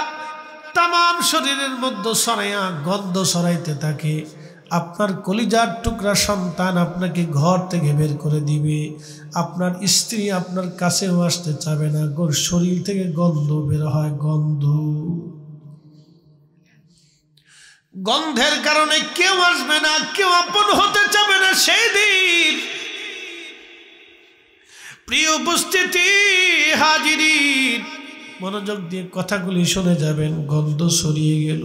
তামাম শরীরের মধ্যে ছড়াইয়া গন্ধ ছড়াইতে থাকে। আপনার কলিজার টুকরা সন্তান আপনাকে ঘর থেকে বের করে দিবে। আপনার স্ত্রী আপনার কাছেও আসতে চাবে না, শরীর থেকে গন্ধ বের হয়। গন্ধের কারণে কেউ আসবে না, কেউ আপন হতে চাবে না। সেই দিন প্রিয় উপস্থিতি হাজিরিন, মনোযোগ দিয়ে কথাগুলি শুনে যাবেন। গন্ধ ছড়িয়ে গেল,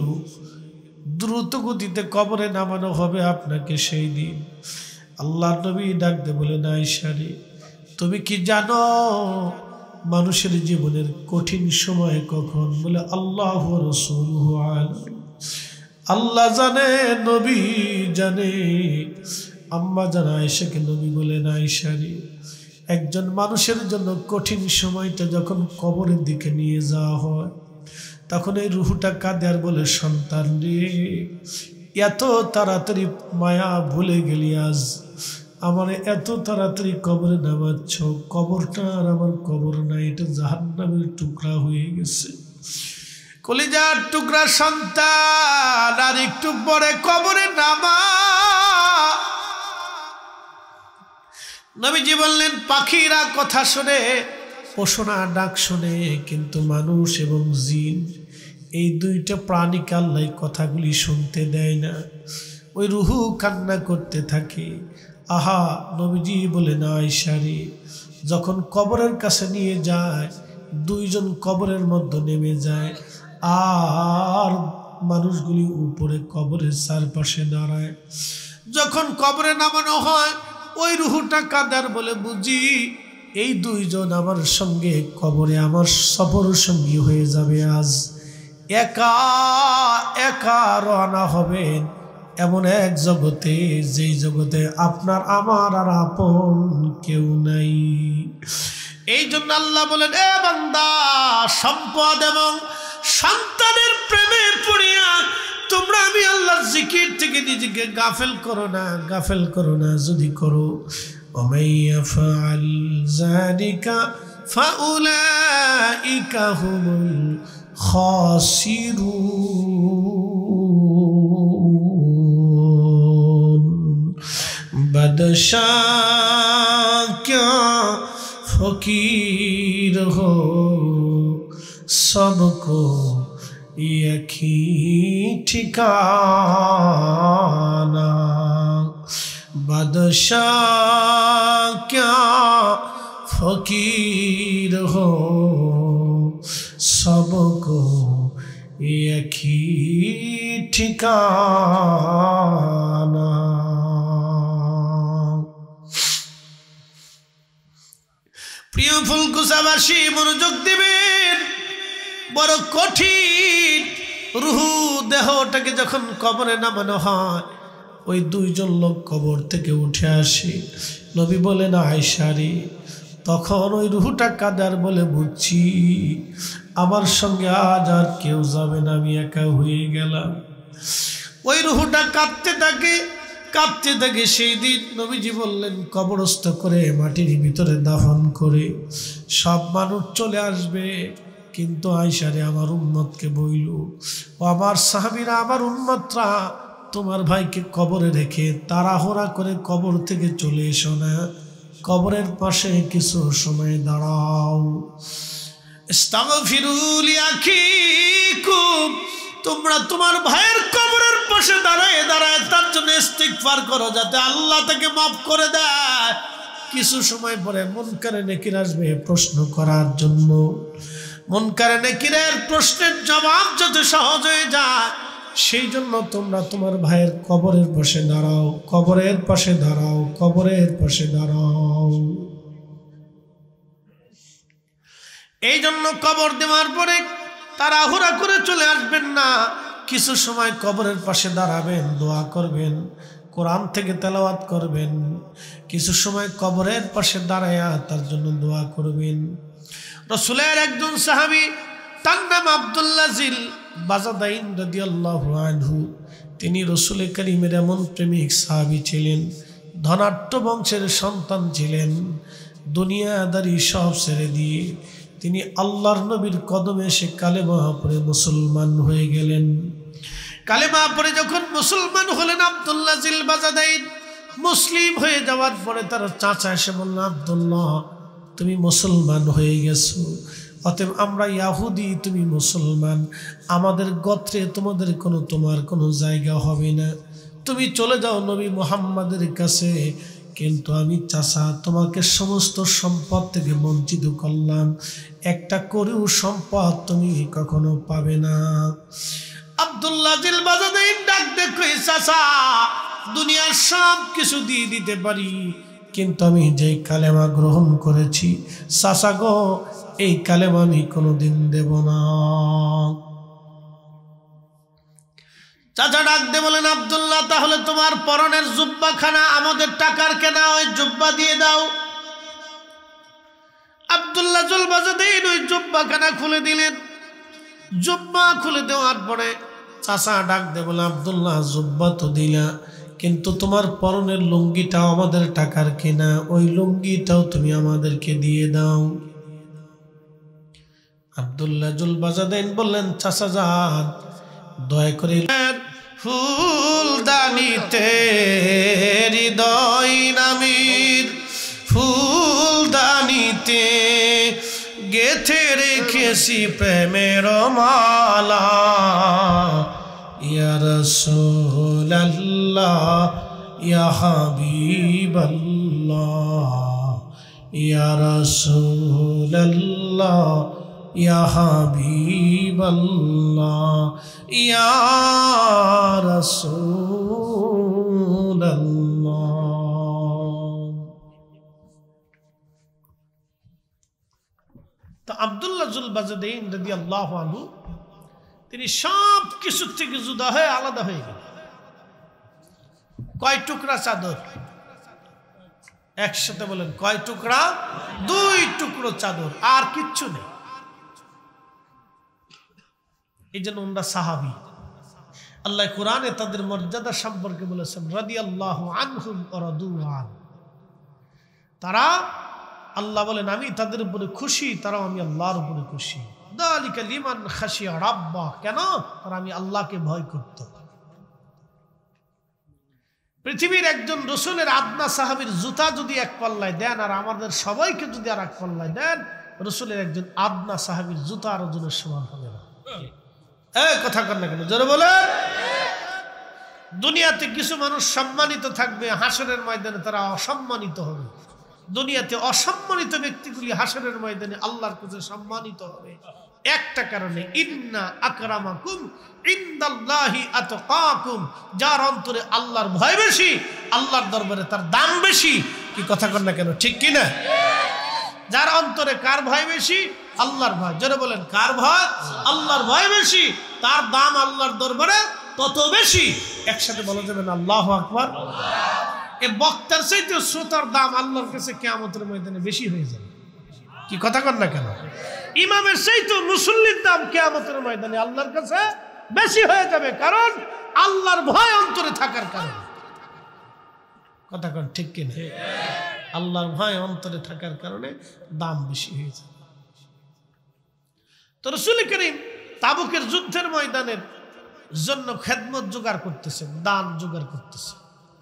দ্রুত গতিতে কবরে নামানো হবে আপনাকে। সেই দিন আল্লাহ নবী ডাকতে বলেন, আয়েশা রে, তুমি কি জানো মানুষের জীবনের কঠিন সময় কখন? বলে আল্লাহ ওয়া রাসূলুহু আলাম। আল্লাহ জানে, নবী জানে। আম্মা জান আয়েশাকে নবী বলেন, আয়েশা রে, একজন মানুষের জন্য কঠিন সময়টা যখন কবরের দিকে নিয়ে যাওয়া হয়, তখন এই রুহটা কাঁদে আর বলে, সন্তান রে, এত তাড়াতাড়ি মায়া ভুলে গেলি, আজ আমার এত তাড়াতাড়ি কবরে নামাচ্ছ। কবরটা আর আমার কবর না, এটা জাহান্নামের টুকরা হয়ে গেছে। কলিজার টুকরা সন্তান, আর একটু পরে কবরে নামা। নবীজি বললেন, পাখিরা কথা শোনে, পশুরা ডাক শোনে, কিন্তু মানুষ এবং জিন এই দুইটা প্রাণীকে আল্লাহ কথাগুলি শুনতে দেয় না। ওই রুহু কান্না করতে থাকে। আহা, নবীজি বলেন, আয়েশা রে, যখন কবরের কাছে নিয়ে যায়, দুইজন কবরের মধ্যে নেমে যায়, আর মানুষগুলি উপরে কবরের চারপাশে দাঁড়ায়। যখন কবরে নামানো হয়, ওই রুহুটা কাদার বলে, বুঝি এই দুইজন আমার সঙ্গে কবরে আমার সফর সঙ্গী হয়ে যাবে। আজ একা একা রওনা হবেন এমন এক জগতে, যেই জগতে আপনার আমার আর আপন কেউ নাই। এই জন্য আল্লাহ বলেন, এ বান্দা, সম্পদ এবং সন্তানের প্রেমে পড়িয়া তোমরা আমি আল্লাহর জিকির থেকে নিজেকে গাফেল করো না। যদি করো, ومن يفعل ذلك فأولئك هم الخاسرون। बादशाह क्या फकीर हो, सबको एक ही ठिकाना। बादशाह क्या फकीर हो, सबको एक ही ठिकाना। প্রিয় ফুলকুচাবাসী, মনোযোগ দিবেন। বড় কঠিন রুহু দেহটাকে যখন কবরে নামানো হয়, ওই দুইজন লোক কবর থেকে উঠে আসে। নবী বলেন, আয়েশা রে, তখন ওই রুহুটা কাদার বলে, বুঝছি আমার সঙ্গে আজ আর কেউ যাবে না, আমি একা হয়ে গেলাম। ওই রুহুটা কাঁদতে থাকে, কাঁপতে থাকে। সেই দিন নবীজি বললেন কবরস্থ করে মাটির ভিতরে দাফন করে সব মানুষ চলে আসবে, কিন্তু আয়েশারে আমার উম্মতকে বইল, ও আমার সাহাবীরা, আমার উম্মতরা, তোমার ভাইকে কবরে রেখে তাড়াহুড়া করে কবর থেকে চলে এসো না, কবরের পাশে কিছু সময় দাঁড়াও। ইস্তাগফিরু লিআখিকুম, তোমরা তোমার ভাইয়ের কবরের পাশে দাঁড়ায় দাঁড়ায় তার জন্য ইস্তিগফার করো, যাতে আল্লাহ তাকে মাফ করে দেয়। কিছু সময় পরে মুনকারে নেকির আসবে প্রশ্ন করার জন্য। মুনকারে নেকিরের প্রশ্নের জবাব যাতে সহজ হয়ে যায়, সেই জন্য তোমরা তোমার ভাইয়ের কবরের পাশে দাঁড়াও, কবরের পাশে দাঁড়াও, কবরের পাশে দাঁড়াও। এই জন্য কবর দেওয়ার পরে তাড়াহুড়া করে চলে আসবেন না, কিছু সময় কবরের পাশে দাঁড়াবেন, দোয়া করবেন, কোরআন থেকে তেলাওয়াত করবেন, কিছু সময় কবরের পাশে দাঁড়ায়া তার জন্য দোয়া করবেন। রাসূলের একজন সাহাবী, তার নাম আব্দুল্লাহ জিল বাজাদাইন রাদিয়াল্লাহু আনহু, তিনি রাসূল কারীমের এমন প্রেমিক সাহাবী ছিলেন, ধনাঢ্য বংশের সন্তান ছিলেন। দুনিয়াদারি সব ছেড়ে দিয়ে তিনি আল্লাহর নবীর কদমে এসে কালেমা পড়ে মুসলমান হয়ে গেলেন। কালেমা পড়ে যখন মুসলমান হলেন আব্দুল্লাহ জিল বাজাদাইন, মুসলিম হয়ে যাওয়ার পরে তার চাচা এসে বলল, আব্দুল্লাহ তুমি মুসলমান হয়ে গেছো, অতএব আমরা ইয়াহুদি, তুমি মুসলমান, আমাদের গোত্রে তোমার কোনো জায়গা হবে না, তুমি চলে যাও নবী মুহাম্মাদের কাছে। কিন্তু আমি চাচা তোমাকে সমস্ত সম্পদ থেকে বঞ্চিত করলাম, একটা করেও সম্পদ তুমি কখনো পাবে না। আব্দুল্লাহ জিল বাজাদাইন ডাক দেখো, চাচা দুনিয়ার সব কিছু দিয়ে দিতে পারি, কিন্তু আমি যে কালেমা গ্রহণ করেছি চাচা গো, এই কালেমা আমি কোনোদিন দেব না। চাচা ডাক দে বলেন, আব্দুল্লাহ তাহলে তোমার পরনের জুব্বাখানা আমাদের টাকার কেনা, ওই জুব্বা দিয়ে দাও। আব্দুল্লাহ জুল বাজাদাইন ওই জুব্বাখানা খুলে দিলেন। জুব্বা খুলে দেওয়ার পরে চাচা ডাক দে বলে, আব্দুল্লাহ জুব্বা তো দিলা, কিন্তু তোমার পরনের লুঙ্গিটাও আমাদের টাকার কেনা, ওই লুঙ্গিটাও তুমি আমাদেরকে দিয়ে দাও। আব্দুল্লাহ জুল বাজাদাইন বললেন, চাচা যান, দয়া করে ফুলদানিতে হৃদয় নামের ফুলদানিতে গেথে রেখেছি প্রেমের মালা, ইয়া রাসূলুল্লাহ ইয়া হাবিবাল্লাহ, ইয়া রাসূলুল্লাহ ইয়া হাবিবাল্লাহ, ইয়া রাসূলুল্লাহ। তো আব্দুল্লাহ জুল বাজাদাইন রাদিয়াল্লাহু আনহু তিনি সব কিছু থেকে জুদা হয়ে আলাদা হয়ে গেলেন। কয় টুকরা চাদর? একসাথে বলেন, কয় টুকরা? 2 টুকরো চাদর, আর কিচ্ছু নেই। এই জন্য ওনারা সাহাবী। আল্লাহ কোরআনে তাদের মর্যাদা সম্পর্কে বলেছেন, রাদিয়াল্লাহু আনহুম ওয়া রাদু আন। তারা, আল্লাহ বলেন আমি তাদের উপরে খুশি, তারাও আমি আল্লাহর উপরে খুশি। যালিকা লিমান খাশিয়া রাব্বাহ, কেন? তারা আমি আল্লাহকে ভয় করত। পৃথিবীর একজন রাসূলের আদনা সাহাবীর জুতা যদি এক পাল্লায় দেন, আর আমাদের সবাইকে যদি আর এক পাল্লায় দেন, রাসূলের একজন আদনা সাহাবীর জুতা আর ওজনের সমান হবে না। কথা কর না কেন, জোরে বলে। দুনিয়াতে কিছু মানুষ সম্মানিত থাকবে, হাসরের ময়দানে তারা অসম্মানিত হবে। দুনিয়াতে অসম্মানিত ব্যক্তিগুলি হাসরের ময়দানে আল্লাহর কাছে সম্মানিত হবে একটা কারণে, ইন্না আকরামাকুম ইনদাল্লাহি আতকাকুম, যার অন্তরে আল্লাহর ভয় বেশি, আল্লাহর দরবারে তার দাম বেশি। কি কথা কর না কেন, ঠিক কি না? যার অন্তরে কার ভয় বেশি? আল্লাহর ভয়। জোরে বলেন, কার ভয়? আল্লাহর ভয় বেশি, তার দাম আল্লাহর দরবারে তত বেশি। একসাথে বলা যাবে না আল্লাহু আকবার? এই বক্তার চাইতে শ্রোতার দাম আল্লাহর কাছে কিয়ামতের ময়দানে বেশি হয়ে যাবে। কি কথা কর না কেন? ইমামের চাইতে মুসল্লির দাম কিয়ামতের ময়দানে আল্লাহর কাছে বেশি হয়ে যাবে, কারণ আল্লাহর ভয় অন্তরে থাকার কারণে। কথা কোন ঠিক কিনা? আল্লাহর ভয় অন্তরে থাকার কারণে দাম বেশি হয়েছে। তো রাসূল করিম তাবুকের যুদ্ধের ময়দানের জন্য খেদমত জোগাড় করতেছেন, দান জোগাড় করতেছেন।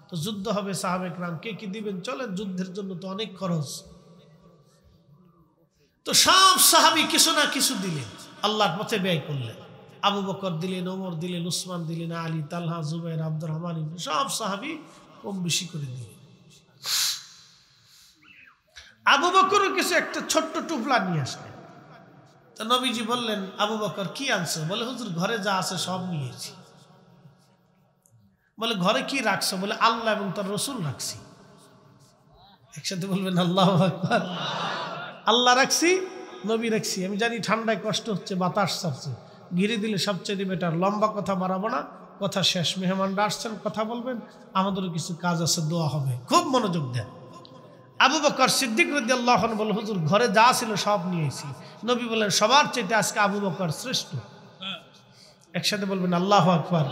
তো যুদ্ধ হবে, সাহাবে کرام কে কি দিবেন, চলেন, যুদ্ধের জন্য তো অনেক খরচ। তো সব সাহাবী কিছু না কিছু দিলেন, আল্লাহর পথে ব্যয় করলেন। আবু বকর দিলেন, ওমর দিলেন, উসমান দিলেন, আলী, তালহা, জুবাইর, আব্দুর রহমান, সব সাহাবী কম বেশি করে দিলেন। আবু বকরও কিছু একটা ছোট্ট টুপলা নিয়ে আসলেন। তো নবীজি বললেন, আবু বকর কি আনছো? বলে, হুজুর ঘরে যা আছে সব নিয়েছি। বলে, ঘরে কি রাখছো? বলে, আল্লাহ এবং তার রসুল রাখছি। একসাথে বলবেন আল্লাহু আকবার। আল্লাহ রাখছি, নবী রাখছি। আমি জানি ঠান্ডায় কষ্ট হচ্ছে, বাতাস ছাড়ছে, ঘিরে দিলে সবচেয়ে বেটার। লম্বা কথা বাড়াবো না, কথা শেষ। মেহমানরা আসছেন, কথা বলবেন, আমাদেরও কিছু কাজ আছে, দোয়া হবে, খুব মনোযোগ দেন। আবু বকর সিদ্দিক রাদিয়াল্লাহু আনহু বলে, হুজুর ঘরে যা ছিল সব নিয়েছি। নবী বলেন, সবার চাইতে আজকে আবু বকর শ্রেষ্ঠ। একসাথে বলবেন আল্লাহু আকবার।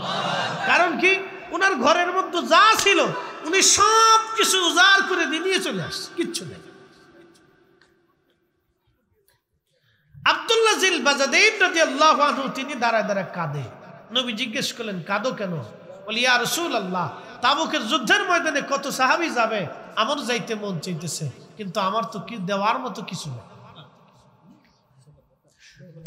কারণ কি, উনার ঘরের মধ্যে যা ছিল উনি সব কিছু উজাড় করে দিয়ে চলে আসছে, কিচ্ছু নেই। আব্দুল্লাহ জিল বাজাদাইন রাদিয়াল্লাহু আনহু তিনি দাঁড়ায় দাঁড়ায় কাঁদে। নবী জিজ্ঞেস করলেন, কাঁদো কেন? বলি, ইয়া রাসূলুল্লাহ, তাবুকের যুদ্ধের ময়দানে কত সাহাবী যাবে, আমার যাইতে মন চাইতেছে, কিন্তু আমার তো কি দেওয়ার মতো কিছু নেই।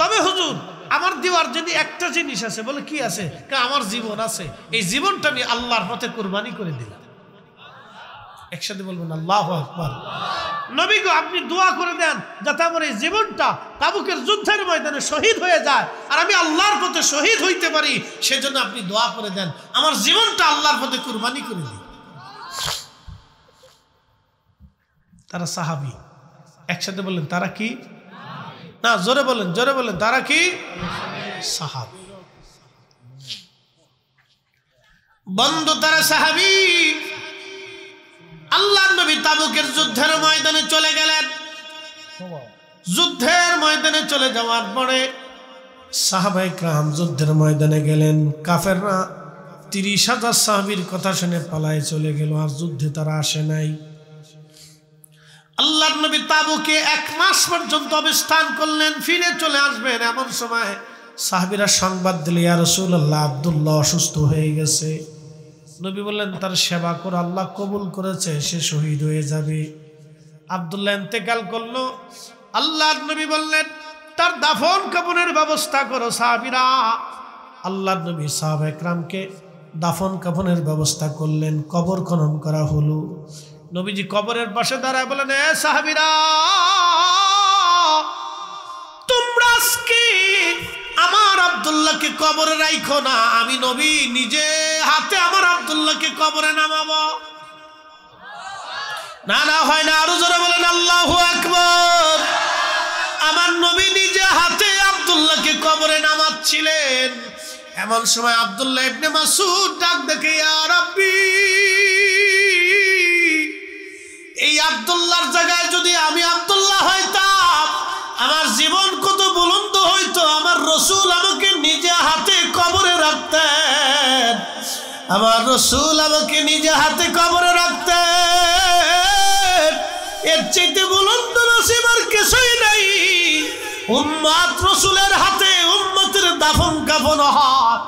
তবে হুজুর আমার দেওয়ার জন্য একটা জিনিস আছে। বলে, কি আছে? আমার জীবন আছে, এই জীবনটা আমি আল্লাহর পথে কুরবানি করে দিলাম। একসাথে বলবেন আল্লাহু আকবার। নবী গো, আপনি দোয়া করে দেন যাতে আমার এই জীবনটা তাবুকের যুদ্ধের ময়দানে শহীদ হয়ে যায় আর আমি আল্লাহর পথে শহীদ হইতে পারি, সেজন্য আপনি দোয়া করে দেন, আমার জীবনটা আল্লাহর পথে কুরবানি করে দিন। তারা সাহাবী। একসাথে বললেন, তারা কি? না, জোরে বলেন, জোরে বলেন, তারা কি? সাহাবী। বন্ধু, তারা সাহাবী। আল্লাহর নবী তাবুকের যুদ্ধের ময়দানে চলে গেলেন। যুদ্ধের ময়দানে চলে যাওয়ার পরে সাহাবায়ে کرام যুদ্ধের ময়দানে গেলেন। কাফেররা 30,000 সাহাবীর কথা শুনে পালায়ে চলে গেল, আর যুদ্ধে তারা আসে নাই। আল্লাহর নবী তাবুকে 1 মাস পর্যন্ত অবস্থান করলেন, ফিরে চলে আসবেন। এমন সময় সাহাবীরা সংবাদ দিল, ইয়া রাসূলুল্লাহ, আব্দুল্লাহ অসুস্থ হয়ে গেছে। নবী বললেন, তার সেবা করে আল্লাহ কবুল করেছে, সে শহীদ হয়ে যাবে। আব্দুল্লাহ ইন্তেকাল করলো। আল্লাহর নবী বললেন, তার দাফন কাফনের ব্যবস্থা করো। সাহাবীরা, আল্লাহর নবী সাহাবায়ে کرامকে দাফন কাফনের ব্যবস্থা করলেন। কবর খনন করা হলো। নবীজি কবরের পাশে দাঁড়ায় বলেন, এ সাহাবীরা, তোমরা আজকে আমার আব্দুল্লাহকে কবরে রাখো না, আমি নবী নিজে হাতে আমার আব্দুল্লাহকে কবরে নামাবো। না না, হয় না, আরো জোরে বলেন আল্লাহু আকবার। আমার নবী নিজে হাতে আব্দুল্লাহকে কবরে নামাচ্ছিলেন। এমন সময় আব্দুল্লাহ ইবনে মাসউদ ডাক দেখে, ইয়া রাব্বি, এই আব্দুল্লাহর জায়গায় যদি আমি আব্দুল্লাহ হইতাম, আমার জীবন কত বুলন্দ হইতো। আমার রাসূল আমাকে নিজে হাতে কবরে রাখতেন, আমার রাসূল আমাকে নিজে হাতে কবরে রাখতেন। এর চাইতে বুলন্দ নসিব আর কিছুই নাই। উম্মত রাসূলের হাতে উম্মতের দাফন কাফন হয়,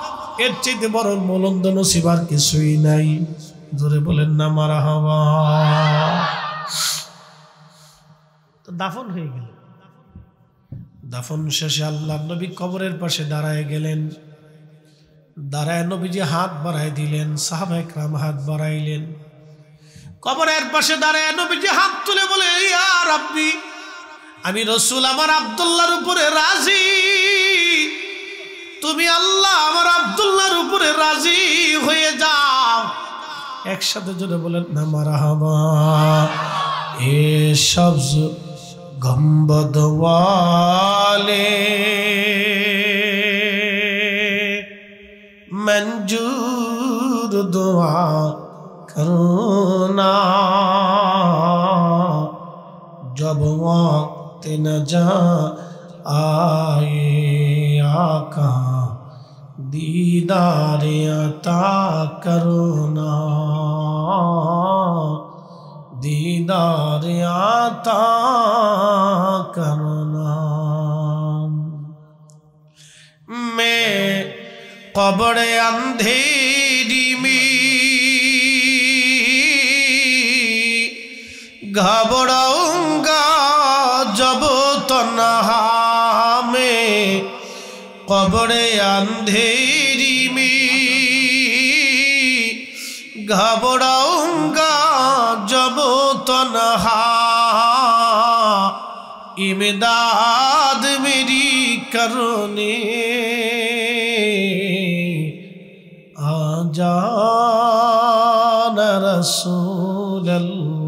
এর চাইতে বড় বুলন্দ নসিব আর কিছুই নাই। জোরে বলেন না মারহাবা। তো দাফন হয়ে গেল। দাফন শেষে আল্লাহর নবী কবরের পাশে দাঁড়ায় গেলেন। দাঁড়ায় নবীজি হাত বাড়ায় দিলেন, সাহাবায়ে کرام হাত বাড়াইলেন। কবরের পাশে দাঁড়ায় নবীজি হাত তুলে বলে, ইয়া রাব্বি, আমি রাসূল আমার আব্দুল্লাহর উপরে রাজি। তুমি আল্লাহ আমার আব্দুল্লাহর উপরে রাজি হয়ে যাও। একসাথে জোরে বলেন না মারহাবা। এ সবজ গম্বদ ওয়ালে मंजूर दुआ करना, जब वक्त न जा आए आका दीदार अता करना। दीदार आता करना। मैं कब्र अंधेरी में घबराऊंगा जब तन्हा में, कब्र अंधेरी में घबराऊंगा जब तन्हा, इमदाद मेरी करने आ जाना रसूल अल्लाह।